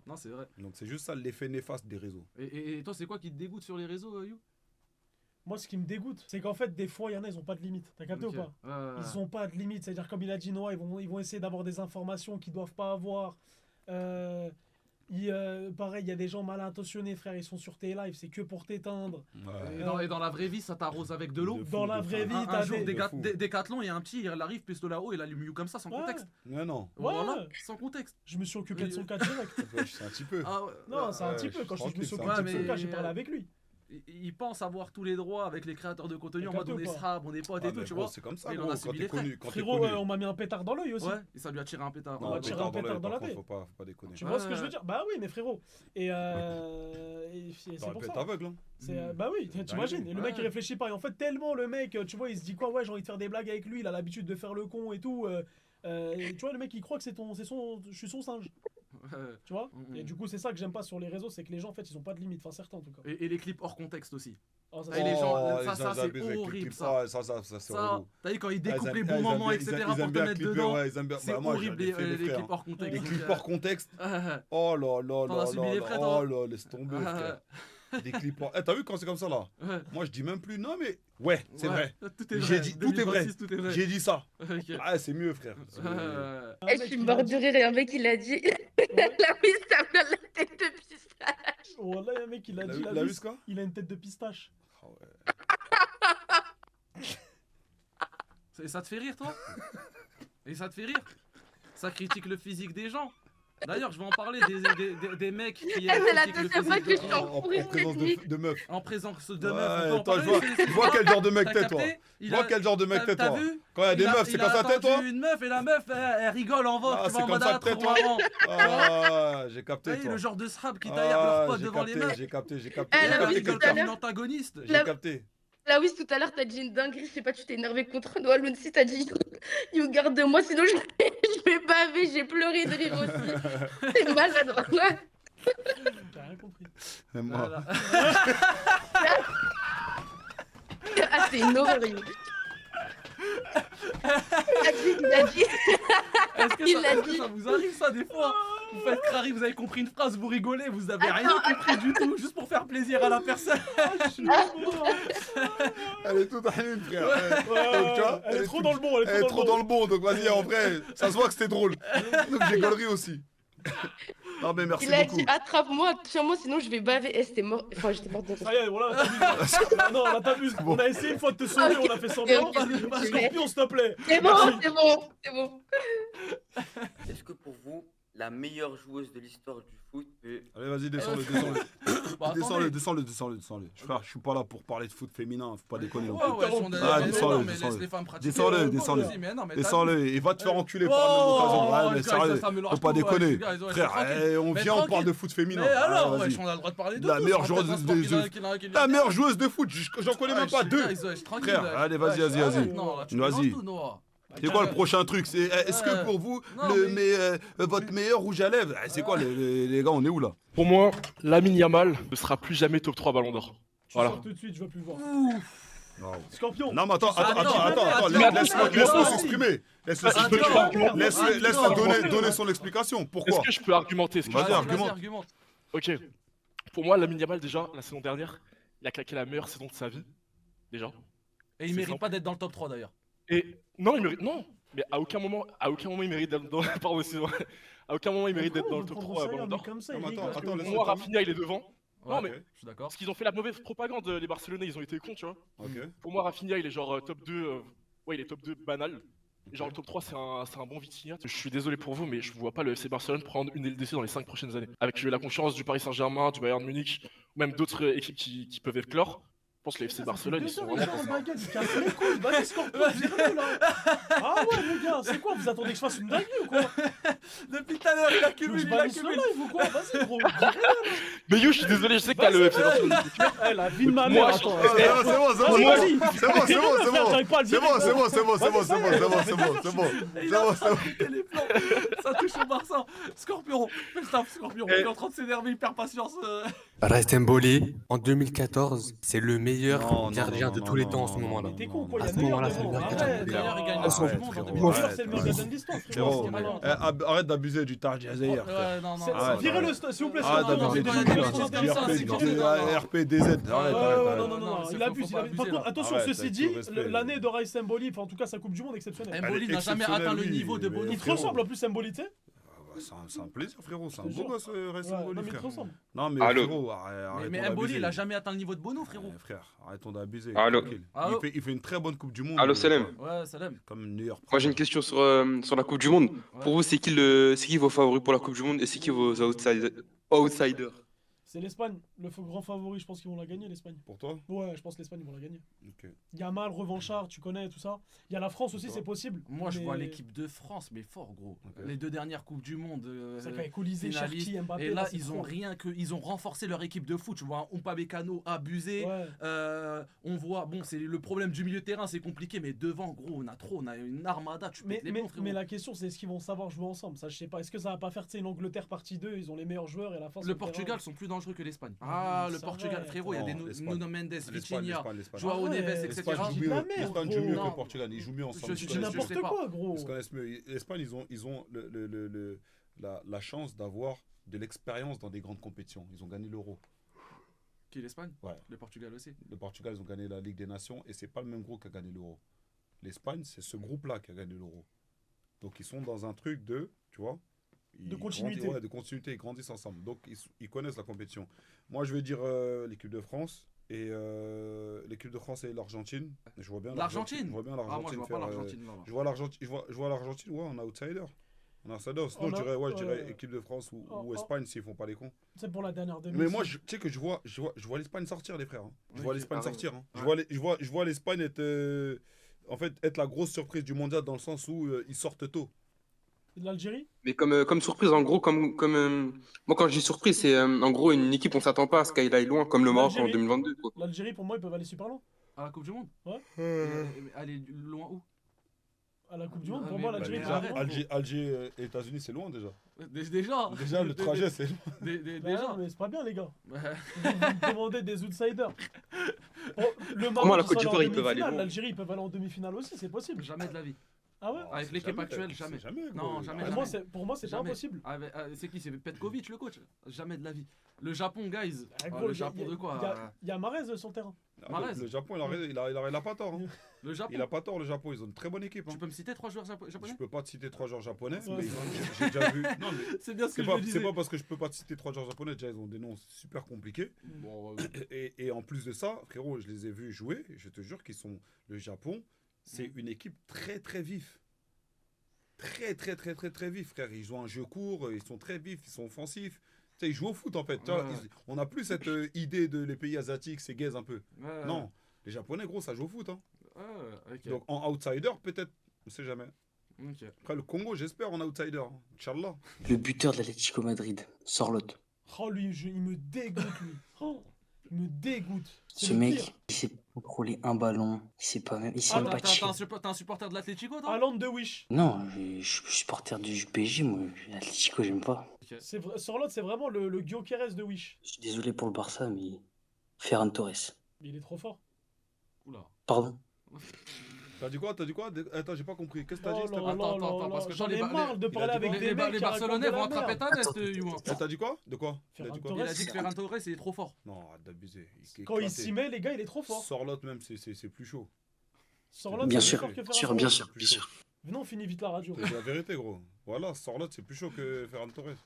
Non, c'est vrai. Donc c'est juste ça l'effet néfaste des réseaux. Et toi, c'est quoi qui te dégoûte sur les réseaux, You? Moi, ce qui me dégoûte, c'est qu'en fait, des fois, il y en a, ils ont pas de limite. T'as capté Ok. ou pas? Ouais. Ils ont pas de limite. C'est-à-dire, comme il a dit Noah, ils vont essayer d'avoir des informations qu'ils doivent pas avoir. Pareil, il y a des gens mal intentionnés, frère, ils sont sur tes lives, c'est que pour t'éteindre. Et dans la vraie vie, ça t'arrose avec de l'eau. De fou, Dans la de fou. vraie vie, Un t'as jour, des... De fou. Décathlon, il y a un petit, il arrive, pistolet là-haut, il allume You comme ça, sans Ouais. contexte. Mais non. Ouais. Voilà, sans contexte. Je me suis occupé de son cas direct. Ouais, c'est un petit peu. Ah ouais. Non, c'est un Ouais, petit peu. Quand je me tranquille, suis c'est occupé un de petit son peu. cas, j'ai parlé avec lui. Il pense avoir tous les droits avec les créateurs de contenu en T'as mode capté on est ou pas? srab, on est potes Ah, et tout, mais tu gros, vois. c'est comme ça, Et il en gros, a quand subi t'es les frais. connu. Quand t'es Frérot, connu. on m'a mis un pétard dans l'œil aussi. Ouais, et ça lui a tiré un pétard. On Non, va un tirer pétard un pétard dans par la contre, tête. faut pas déconner. Tu vois ce que je veux dire? Bah oui, mais frérot. Et c'est T'aurais pour pu être ça. aveugle, hein. Bah oui, t'imagines. Et le mec, Ouais. il réfléchit pas. Et en fait, tellement le mec, tu vois, il se dit quoi? Ouais, j'ai envie de faire des blagues avec lui. Il a l'habitude de faire le con et tout. Et tu vois, le mec, il croit que je suis son singe. Tu vois? Et du coup, c'est ça que j'aime pas sur les réseaux, c'est que les gens, en fait, ils ont pas de limite. Enfin, certains en tout cas. Et les clips hors contexte aussi. Oh, ça, Et les gens, Oh, ça, les c'est abusent avec les horrible, clips. ça. Ah, ça, c'est Ça, relou. t'as vu quand ils Ah, découpent les ils bons aiment moments, bien- etc. ils pour aiment te bien mettre clipper, dedans. ouais, ils aiment bien. C'est Bah, moi, horrible j'en ai fait, les frères. clips hors contexte. Les donc, clips hors contexte. Ah, Oh là là T'en as là subi là les là. frais, toi? Oh là, laisse tomber, frère. Des clips hors. T'as vu quand c'est comme ça là? ouais. Moi, je dis même plus non, mais. Ouais, c'est Ouais, vrai. Tout est J'ai vrai. dit, tout est vrai. 2026, tout est vrai. J'ai dit ça. Ok. Ah, c'est mieux, frère. Un Et mec, je suis il a mort dit- de rire et un mec il a dit la mise ça me donne la tête de pistache. Oh là, un mec, il a dit La la vu vis, quoi? il a une tête de pistache. Ah ouais. Et ça te fait rire, toi? Et ça te fait rire? Ça critique le physique des gens. D'ailleurs, je vais en parler des mecs qui Eh, c'est la critiquent le deuxième fois physique que de je suis gens. en En présence de meufs. En présence de Ouais, meufs, on peut en toi, parler, je vois quel genre de mec T'as t'es, toi. capté? Je vois quel genre de mec t'es, T'as toi. vu? Quand il y a des Il meufs, c'est comme ça t'es, toi? entendu une meuf et la meuf, elle rigole en vogue, Ah, tu c'est vois, en comme mode ça ah, que t'es, trop toi? marrant. Ah, j'ai capté, T'as vu toi. le genre de srab qui taillère leur pote devant les meufs? J'ai capté. Ah, J'ai là, Elle oui, capté tout rigole à comme l'heure. une antagoniste. J'ai capté. Là oui, tout à l'heure t'as dit une dinguerie, je sais pas, tu t'es énervé contre Noah Lounsi, t'as dit you garde-moi sinon je vais baver, j'ai pleuré de rire aussi. C'est malade, ouais. T'as rien compris. Même moi. Voilà. Ah c'est une horreur. Il a dit. Est-ce que, Il ça, l'a est-ce que dit. ça vous arrive ça des fois? Vous faites crari, vous avez compris une phrase, vous rigolez, vous avez rien Attends, compris du tout, juste pour faire plaisir à la personne. Elle est toute anime, frère. Ouais, Tu vois, elle est trop dans le bon, Elle est trop dans le bon, donc vas-y, en vrai, ça se voit que c'était drôle. Donc j'ai gaulerie aussi. Non, mais merci Il a beaucoup. dit attrape-moi, tiens-moi, sinon je vais baver. Eh, c'était mort. Enfin, j'étais morte de rire. Ça y est, voilà, t'abuses. Non, là, t'abuses. Bon. On a essayé une fois de te sauver, on a fait semblant. Scorpion, s'il te plaît. C'est bon, Merci. c'est bon, c'est bon. Est-ce que pour vous, la meilleure joueuse de l'histoire du foot peut... Allez, vas-y, descends-le, Bah, descends-le. Frère, je suis pas là pour parler de foot féminin, faut pas déconner. Ouais, ouais, son- Ah, mais descends-le, non, mais laisse descends-le. les femmes pratiquer. Descends-le. Vas-y, mais non, mais Descends-le, il va te faire enculer Oh, par la même occasion. Ouais, mais les gars, sérieux, ça me lâche faut pas tout, ouais, déconner. les gars, ils ont- Frère, tranquille. on Mais vient, on parle tranquille. de foot féminin. Mais alors, Ah, ouais, vas-y. on a le droit de parler de La tout, meilleure ça rappelle joueuse un sport de qui la vient- meilleure joueuse de foot, j'en connais même pas deux. Tranquille. Frère, allez, vas-y, vas-y. Non, là, tu me Vas-y. lances tout, Noah. C'est quoi le prochain truc? Est-ce que pour vous, votre meilleur rouge à lèvres, c'est quoi les gars, on est où là? Pour moi, Lamine Yamal ne sera plus jamais top 3 Ballon d'Or. Tu Voilà. sors tout de suite, je veux plus le voir. Non. Scorpion. Non, mais attends, Attends, laisse-le s'exprimer. Laisse-le Attends. donner son explication. Pourquoi? Est-ce que je peux argumenter? Vas-y, argumente. Ok. Pour moi, Lamine Yamal, déjà, la saison dernière, il a claqué la meilleure saison de sa vie. Déjà. Et il mérite pas d'être dans le top 3 d'ailleurs. Et non, il mérite. Non, mais à aucun moment il mérite d'être dans. Pardon, excusez-moi. À aucun moment il mérite d'être dans le top 3 Ballon d'Or. Pour moi, Rafinha, il est devant. Non, mais je suis d'accord. Parce qu'ils ont fait la mauvaise propagande, les Barcelonais, ils ont été cons, tu vois. Ok. Pour moi, Rafinha, il est genre top 2. Ouais, il est top 2 banal. Et genre le top 3, c'est un bon Vitinha. Je suis désolé pour vous, mais je vois pas le FC Barcelone prendre une LDC dans les 5 prochaines années. Avec la concurrence du Paris Saint-Germain, du Bayern Munich, ou même d'autres équipes qui peuvent éclore. Je pense que le FC Barcelone, ils sont vraiment. Vas-y, Scorpion, vire-le là. Ah ouais, les gars, c'est quoi? Vous attendez que je fasse une dinguerie ou quoi? Depuis tout à l'heure, il accumule, Je il balance le accumule. live ou quoi? Vas-y, gros. Mais yo, je suis désolé, je sais que t'as le FC Barcelone. Eh, la vie de ma mère, attends. Ça touche au Barça. Scorpion, fais le taf, Scorpion. Il est en train de s'énerver, il perd patience. Restemboli, en 2014, c'est le meilleur gardien de tous les temps en ce moment-là. T'es con quoi? À ce moment-là, c'est le meilleur gardien. D'ailleurs, il gagne la Arrête, Coupe du Monde en frérot, 2014. arrête, C'est le meilleur gardien de l'histoire, Frérot, frérot. arrête d'abuser du Tarji Azaïr. Ouais, non, non. Virez-le, s'il vous plaît. Arrête d'abuser non, du RPDZ. Non, il abuse. Par contre, attention, ceci dit, l'année de Rice Mboli, enfin en tout cas sa Coupe du Monde exceptionnelle. Mboli n'a jamais atteint le niveau de Bono. Il te ressemble en plus, Mboli, tu sais. C'est un plaisir, frérot. C'est un beau gosse, Rice Mboli, Non, mais il te frère. ressemble. Non, mais Allô. frérot, arrête. Mais Mboli, il a jamais atteint le niveau de Bono, frérot. Frère, arrêtons d'abuser. Allô. Tranquille. Allô. Il fait une très bonne Coupe du Monde. Allô, Salem. Ouais, Salem. Comme New York. Moi j'ai une question sur la Coupe du Monde. Pour vous, c'est qui vos favoris pour la Coupe du Monde et c'est qui vos outsiders? C'est l'Espagne, le grand favori, je pense qu'ils vont la gagner, l'Espagne. Pour toi? Ouais, je pense que l'Espagne, ils vont la gagner. Ok. Yamal, revanchard, tu connais tout ça. Il y a la France aussi, c'est possible. Moi, je mais- vois l'équipe de France, mais fort, gros. Ok. Les deux dernières Coupes du Monde. C'est qu'avec Colisée, finalistes. Cherki, Mbappé. Et là, c'est ils ont trop. rien que. Ils ont renforcé leur équipe de foot. Je vois un Upamecano abusé. Ouais. On voit, bon, c'est le problème du milieu de terrain, c'est compliqué, mais devant, gros, on a une armada. Tu Mais, pètes les mais, plombs, frérot. mais la question, c'est est-ce qu'ils vont savoir jouer ensemble? Ça, je sais pas. Est-ce que ça va pas faire, tu sais, une Angleterre partie 2, ils ont les meilleurs joueurs et à la fin. Le Portugal sont plus dangereux que l'Espagne. Ah, le ça Portugal, arrête. frérot, il y a des Non, l'Espagne. Nuno Mendes, Vitinha, l'Espagne. Joao Ah ouais, Neves, etc. L'Espagne joue dis de mieux. la merde, L'Espagne joue gros. mieux que Non. le Portugal. Ils jouent mieux ensemble. Je Ils dis se connaissent- n'importe N'importe pas. quoi, gros. Ils se connaissent mieux. L'Espagne, ils ont la chance d'avoir de l'expérience dans des grandes compétitions. Ils ont gagné l'Euro. Qui, l'Espagne? Ouais. Le Portugal aussi. Le Portugal, ils ont gagné la Ligue des Nations et c'est pas le même groupe qui a gagné l'Euro. L'Espagne, c'est ce groupe-là qui a gagné l'Euro. Donc ils sont dans un truc de, tu vois, De continuité. Ouais, de continuité, ils grandissent ensemble. Donc ils connaissent la compétition. Moi, je vais dire l'équipe de France et l'équipe de France et l'Argentine. Je vois bien L'Argentine. Je vois bien Ah, moi, je l'Argentine vois faire. pas l'Argentine. là. Je vois l'Argentine, ouais, en outsider. En outsider. Sinon, je dirais équipe de France ou Espagne s'ils font pas les cons. C'est pour la dernière demi. Mais moi, tu sais que je vois l'Espagne sortir, les frères. Hein. Je vois Ok, l'Espagne pareil. sortir. Hein. Ouais. Je vois l'Espagne être, en fait, être la grosse surprise du mondial dans le sens où ils sortent tôt. L'Algérie? Mais comme surprise, en gros, moi quand je dis surprise, c'est en gros une équipe on s'attend pas à ce qu'elle aille loin, comme le Maroc en L'Algérie. 2022. Quoi. L'Algérie, pour moi, ils peuvent aller super loin. À la Coupe du Monde? Ouais. Aller loin où? À la Coupe du Monde, Ah, pour mais- moi, bah, l'Algérie, mais ils peuvent arrête, aller loin. Alger et États-Unis, c'est loin déjà. Déjà. Déjà, le trajet, c'est. Déjà. Mais c'est pas bien, les gars. Ouais. Vous me demandez des outsiders. Le Pour moi, la Maroc, Côte ils sont allés d'Ivoire, en ils peuvent aller demi-finale. loin. L'Algérie, ils peuvent aller en demi-finale aussi, c'est possible. Jamais de la vie. Ah ouais? Avec l'équipe actuelle, jamais. Non, jamais. Pour moi, c'est pas Jamais. impossible. C'est qui? C'est Petkovic, le coach? Jamais de la vie. Le Japon, guys. Ah, gros, Le Japon de quoi? Il y a Marez sur le terrain. Marez. Le Japon, il a pas tort. Hein. Le Japon. Il a pas tort, le Japon. Ils ont une très bonne équipe. Hein. Tu peux me citer 3 joueurs japonais? Je peux pas te citer 3 joueurs japonais, Ouais. mais j'ai déjà vu. Non, mais c'est bien ce que je pas, me disais. c'est pas parce que je peux pas te citer 3 joueurs japonais, déjà ils ont des noms super compliqués. Bon, et en plus de ça, frérot, je les ai vus jouer, et je te jure qu'ils sont. Le Japon, c'est une équipe très très vif. Très vif, frère. Ils jouent un jeu court, ils sont très vifs, ils sont offensifs. Tu sais, ils jouent au foot en fait. Tu vois, on n'a plus cette idée de les pays asiatiques, c'est gaze un peu. Non, les Japonais, gros, ça joue au foot. Hein. Okay. Donc en outsider, peut-être, on sait jamais. Okay. Après le Congo, j'espère en outsider. Hein. Inch'Allah. Le buteur de l'Atlético Madrid, Sorloth. Oh, lui, il me dégoûte, lui. Oh, il me dégoûte. Ce mec, il sait pas contrôler un ballon. Il sait pas même. Il sait même pas tirer. T'es un supporter de l'Atlético, toi? Haaland de Wish. Non, je suis supporter du PSG, moi. L'Atlético, j'aime pas. Okay. Sorloth, c'est vraiment le Gyökeres de Wish. Je suis désolé pour le Barça, mais Ferran Torres. Il est trop fort. Oula. Pardon. T'as dit quoi? Attends, j'ai pas compris. Qu'est-ce que t'as dit? Attends, parce que j'en ai marre de parler avec des mecs. Les Barcelonais vont attraper ta nest, Youan. T'as dit quoi? De quoi? Il a dit que Ferran Torres, il est trop fort. Non, arrête d'abuser. Quand il s'y met, les gars, il est trop fort. Sorloth même, c'est plus chaud. Sorloth, bien c'est sûr, plus fort que Ferran bien Torres. sûr, bien sûr. Venons, on finit vite la radio. C'est la vérité, gros. Voilà, Sorloth, c'est plus chaud que Ferran Torres.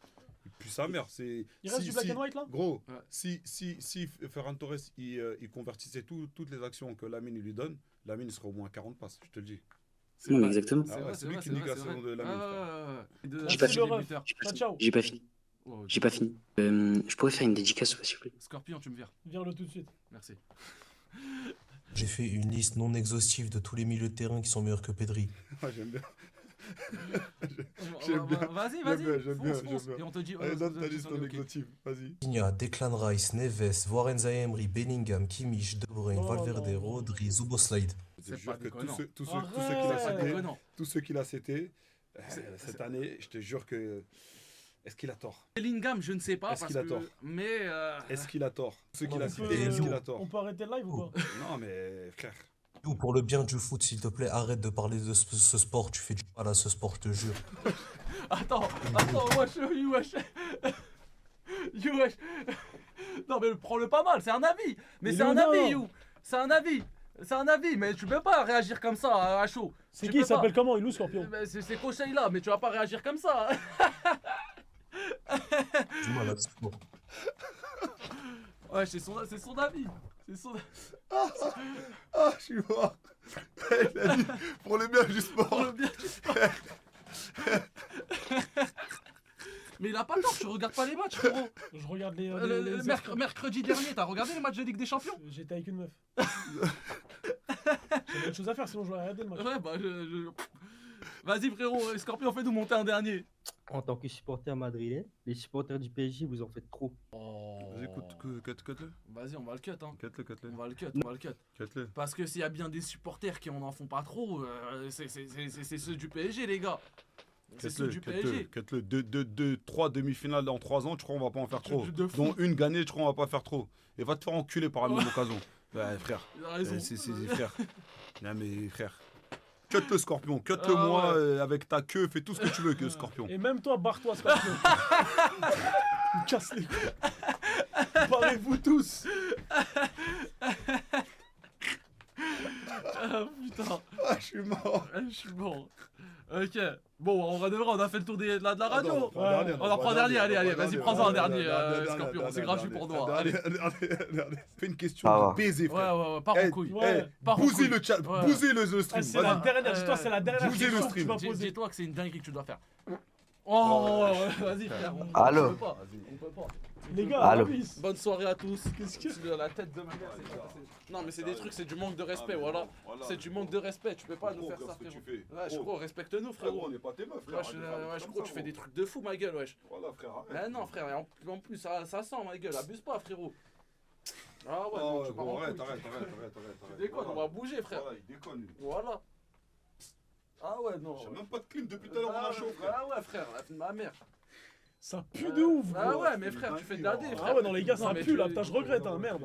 Il pue sa mère. Il reste du black and white là? Gros, si Ferran Torres il convertissait toutes les actions que Lamine lui donne, Lamine serait au moins à 40 passes, je te le dis. Non, exactement. C'est lui qui nique la saison de Lamine. J'ai pas fini. J'ai pas fini. J'ai pas fini. Je pourrais faire une dédicace, s'il vous plaît. Scorpion, tu me vires. Viens-le tout de suite. Merci. J'ai fait une liste non exhaustive de tous les milieux de terrain qui sont meilleurs que Pedri. J'aime bien. Vas-y, fonce. Et on te dit. Allez, donne ta liste non exhaustive, vas-y. Signa, Declan Rice, Neves, Warren Zaïre, Bellingham, Kimmich, De Bruyne, Valverde, Rodri, Zuboslaid. Je te jure que tous ceux qu'il a cités, cette année, je te jure que. Est-ce qu'il a tort? Bellingham, je ne sais pas. Est-ce qu'il a tort? Mais. Est-ce qu'il a tort? Ceux qu'il a cités, est-ce qu'il a tort? On peut arrêter le live ou pas? Non, mais frère. Ou pour le bien du foot, s'il te plaît, arrête de parler de ce sport. Tu fais du mal à ce sport, je te jure. Attends, wesh. Non, mais prends-le pas mal, c'est un avis. Mais c'est un avis, You. C'est un avis, mais tu peux pas réagir comme ça à chaud. C'est qui? Il s'appelle comment? Il est où, Scorpion? C'est Koshei là, mais tu vas pas réagir comme ça. Du mal à ce sport. Ouais, c'est son avis. C'est son. Ah, je suis mort. Il a dit pour le bien du sport. Pour le bien du sport. Mais il a pas tort, tu regardes pas les matchs, frérot. Je regarde les mercredi dernier, t'as regardé les matchs de Ligue des Champions? J'étais avec une meuf. J'avais autre chose à faire, sinon j'aurais arrêté le match. Ouais, bah Vas-y, frérot, Scorpion, fais-nous monter un dernier. En tant que supporter madrilène, les supporters du PSG, vous en faites trop. Vas-y, cut-le. Vas-y, on va le cut, hein. Cut-le. On va le cut. Cut-le. Parce que s'il y a bien des supporters qui en font pas trop, c'est ceux du PSG, les gars. C'est ceux du PSG. Cut-le. 3 demi-finales en 3 ans, tu crois on va pas en faire trop? Dont une gagnée, tu crois on va pas faire trop? Et va te faire enculer par la même occasion. Ouais, frère. Il a raison. C'est frère. Non, mais frère. Cut-le, Scorpion. Cut-le moi avec ta queue. Fais tout ce que tu veux, Scorpion. Et même toi, barre-toi, Scorpion. Me casse les couilles. Barrez-vous tous. Ah putain. Ah, je suis mort. Ok. Bon, on a fait le tour de la radio. On en prend un dernier. Allez, vas-y, prends-en un dernier, Scorpion. C'est gratuit pour toi. Allez. Fais une question de baiser, frère. Ouais, pars en couille. Bousez le chat, bousez le stream. C'est la dernière, dis-toi, c'est la dernière Bousez le question que tu vas stream. poser. Dis-toi que c'est une dinguerie que tu dois faire. Oh, vas-y, frère. Allô. On peut pas. Les gars, Allô. Bonne soirée à tous. Qu'est-ce que la tête de ma mère, non, mais c'est des trucs, c'est du manque de respect, voilà. C'est du manque de respect, tu peux pas nous faire ça, frérot. Ouais, je crois, respecte-nous, frérot. On n'est pas tes meufs, Ouais, je crois que tu fais des trucs de fou, ma gueule, wesh. Voilà, frère. Ah non, frère, et en plus, ça sent, ma gueule, abuse pas, frérot. Ah ouais, non, tu pars en couille. Arrête. Tu déconnes, on va bouger, frère. Voilà, il déconne. Voilà. Ah ouais, non. J'ai même pas de clim depuis tout à l'heure, on a chaud, frère. Ah ouais, frère, la fille de ma mère. Ça pue de ouf, Ah gros. ouais, mais frère, tu fais de la D, frère. Ah ouais, non, les gars, ça pue là. Putain, je regrette, hein, merde.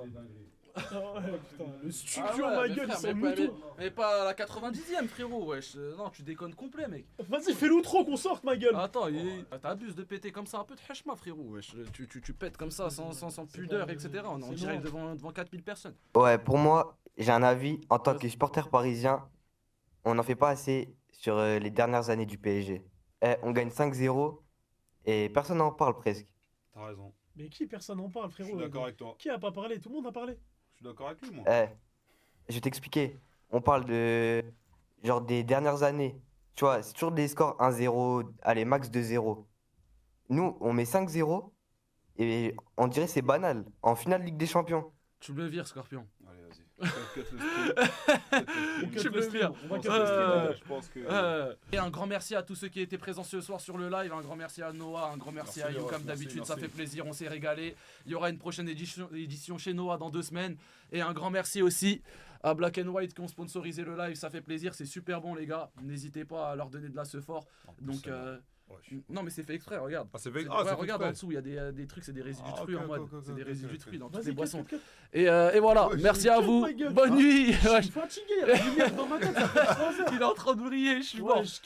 Ah ouais, putain, le Ah studio, ouais, ma mais gueule, frère, ils sont mais mutos. mais pas à la 90e, frérot, wesh. Non, tu déconnes complet, mec. Vas-y, fais l'outro qu'on sorte, ma gueule. Attends, t'abuses de péter comme ça un peu de hachma, frérot, wesh. Tu pètes comme ça sans pudeur, etc. On est en direct devant 4000 personnes. Ouais, pour moi, j'ai un avis. En tant que supporter parisien, on n'en fait pas assez sur les dernières années du PSG. On gagne 5-0 et personne n'en parle presque. T'as raison. Mais qui personne n'en parle, frérot? Je suis d'accord avec toi. Qui a pas parlé? Tout le monde a parlé. Je suis d'accord avec lui, moi. Je vais t'expliquer. On parle de genre des dernières années. Tu vois, c'est toujours des scores 1-0, allez, max 2-0. Nous, on met 5-0 et on dirait c'est banal. En finale Ligue des Champions. Tu me le vires, Scorpion. Allez, vas-y. Tu me le vires. Je pense que. Et un grand merci à tous ceux qui étaient présents ce soir sur le live. Un grand merci à Noah, un grand merci à You comme d'habitude. Ça fait plaisir, on s'est régalé. Il y aura une prochaine édition chez Noah dans 2 semaines. Et un grand merci aussi à Black and White qui ont sponsorisé le live. Ça fait plaisir, c'est super bon, les gars. N'hésitez pas à leur donner de la support. Donc. Non mais c'est fait exprès, regarde. Ah, c'est fait... Ouais, c'est regarde fait en dessous, il y a des trucs, c'est des résidus de fruits en mode. C'est des résidus de fruits dans toutes Vas-y, les boissons. cut. Et voilà, merci à vous. Bonne nuit. Je suis fatigué, la lumière dans ma tête, ça fait 3 heures. Il est en train de briller, je suis mort.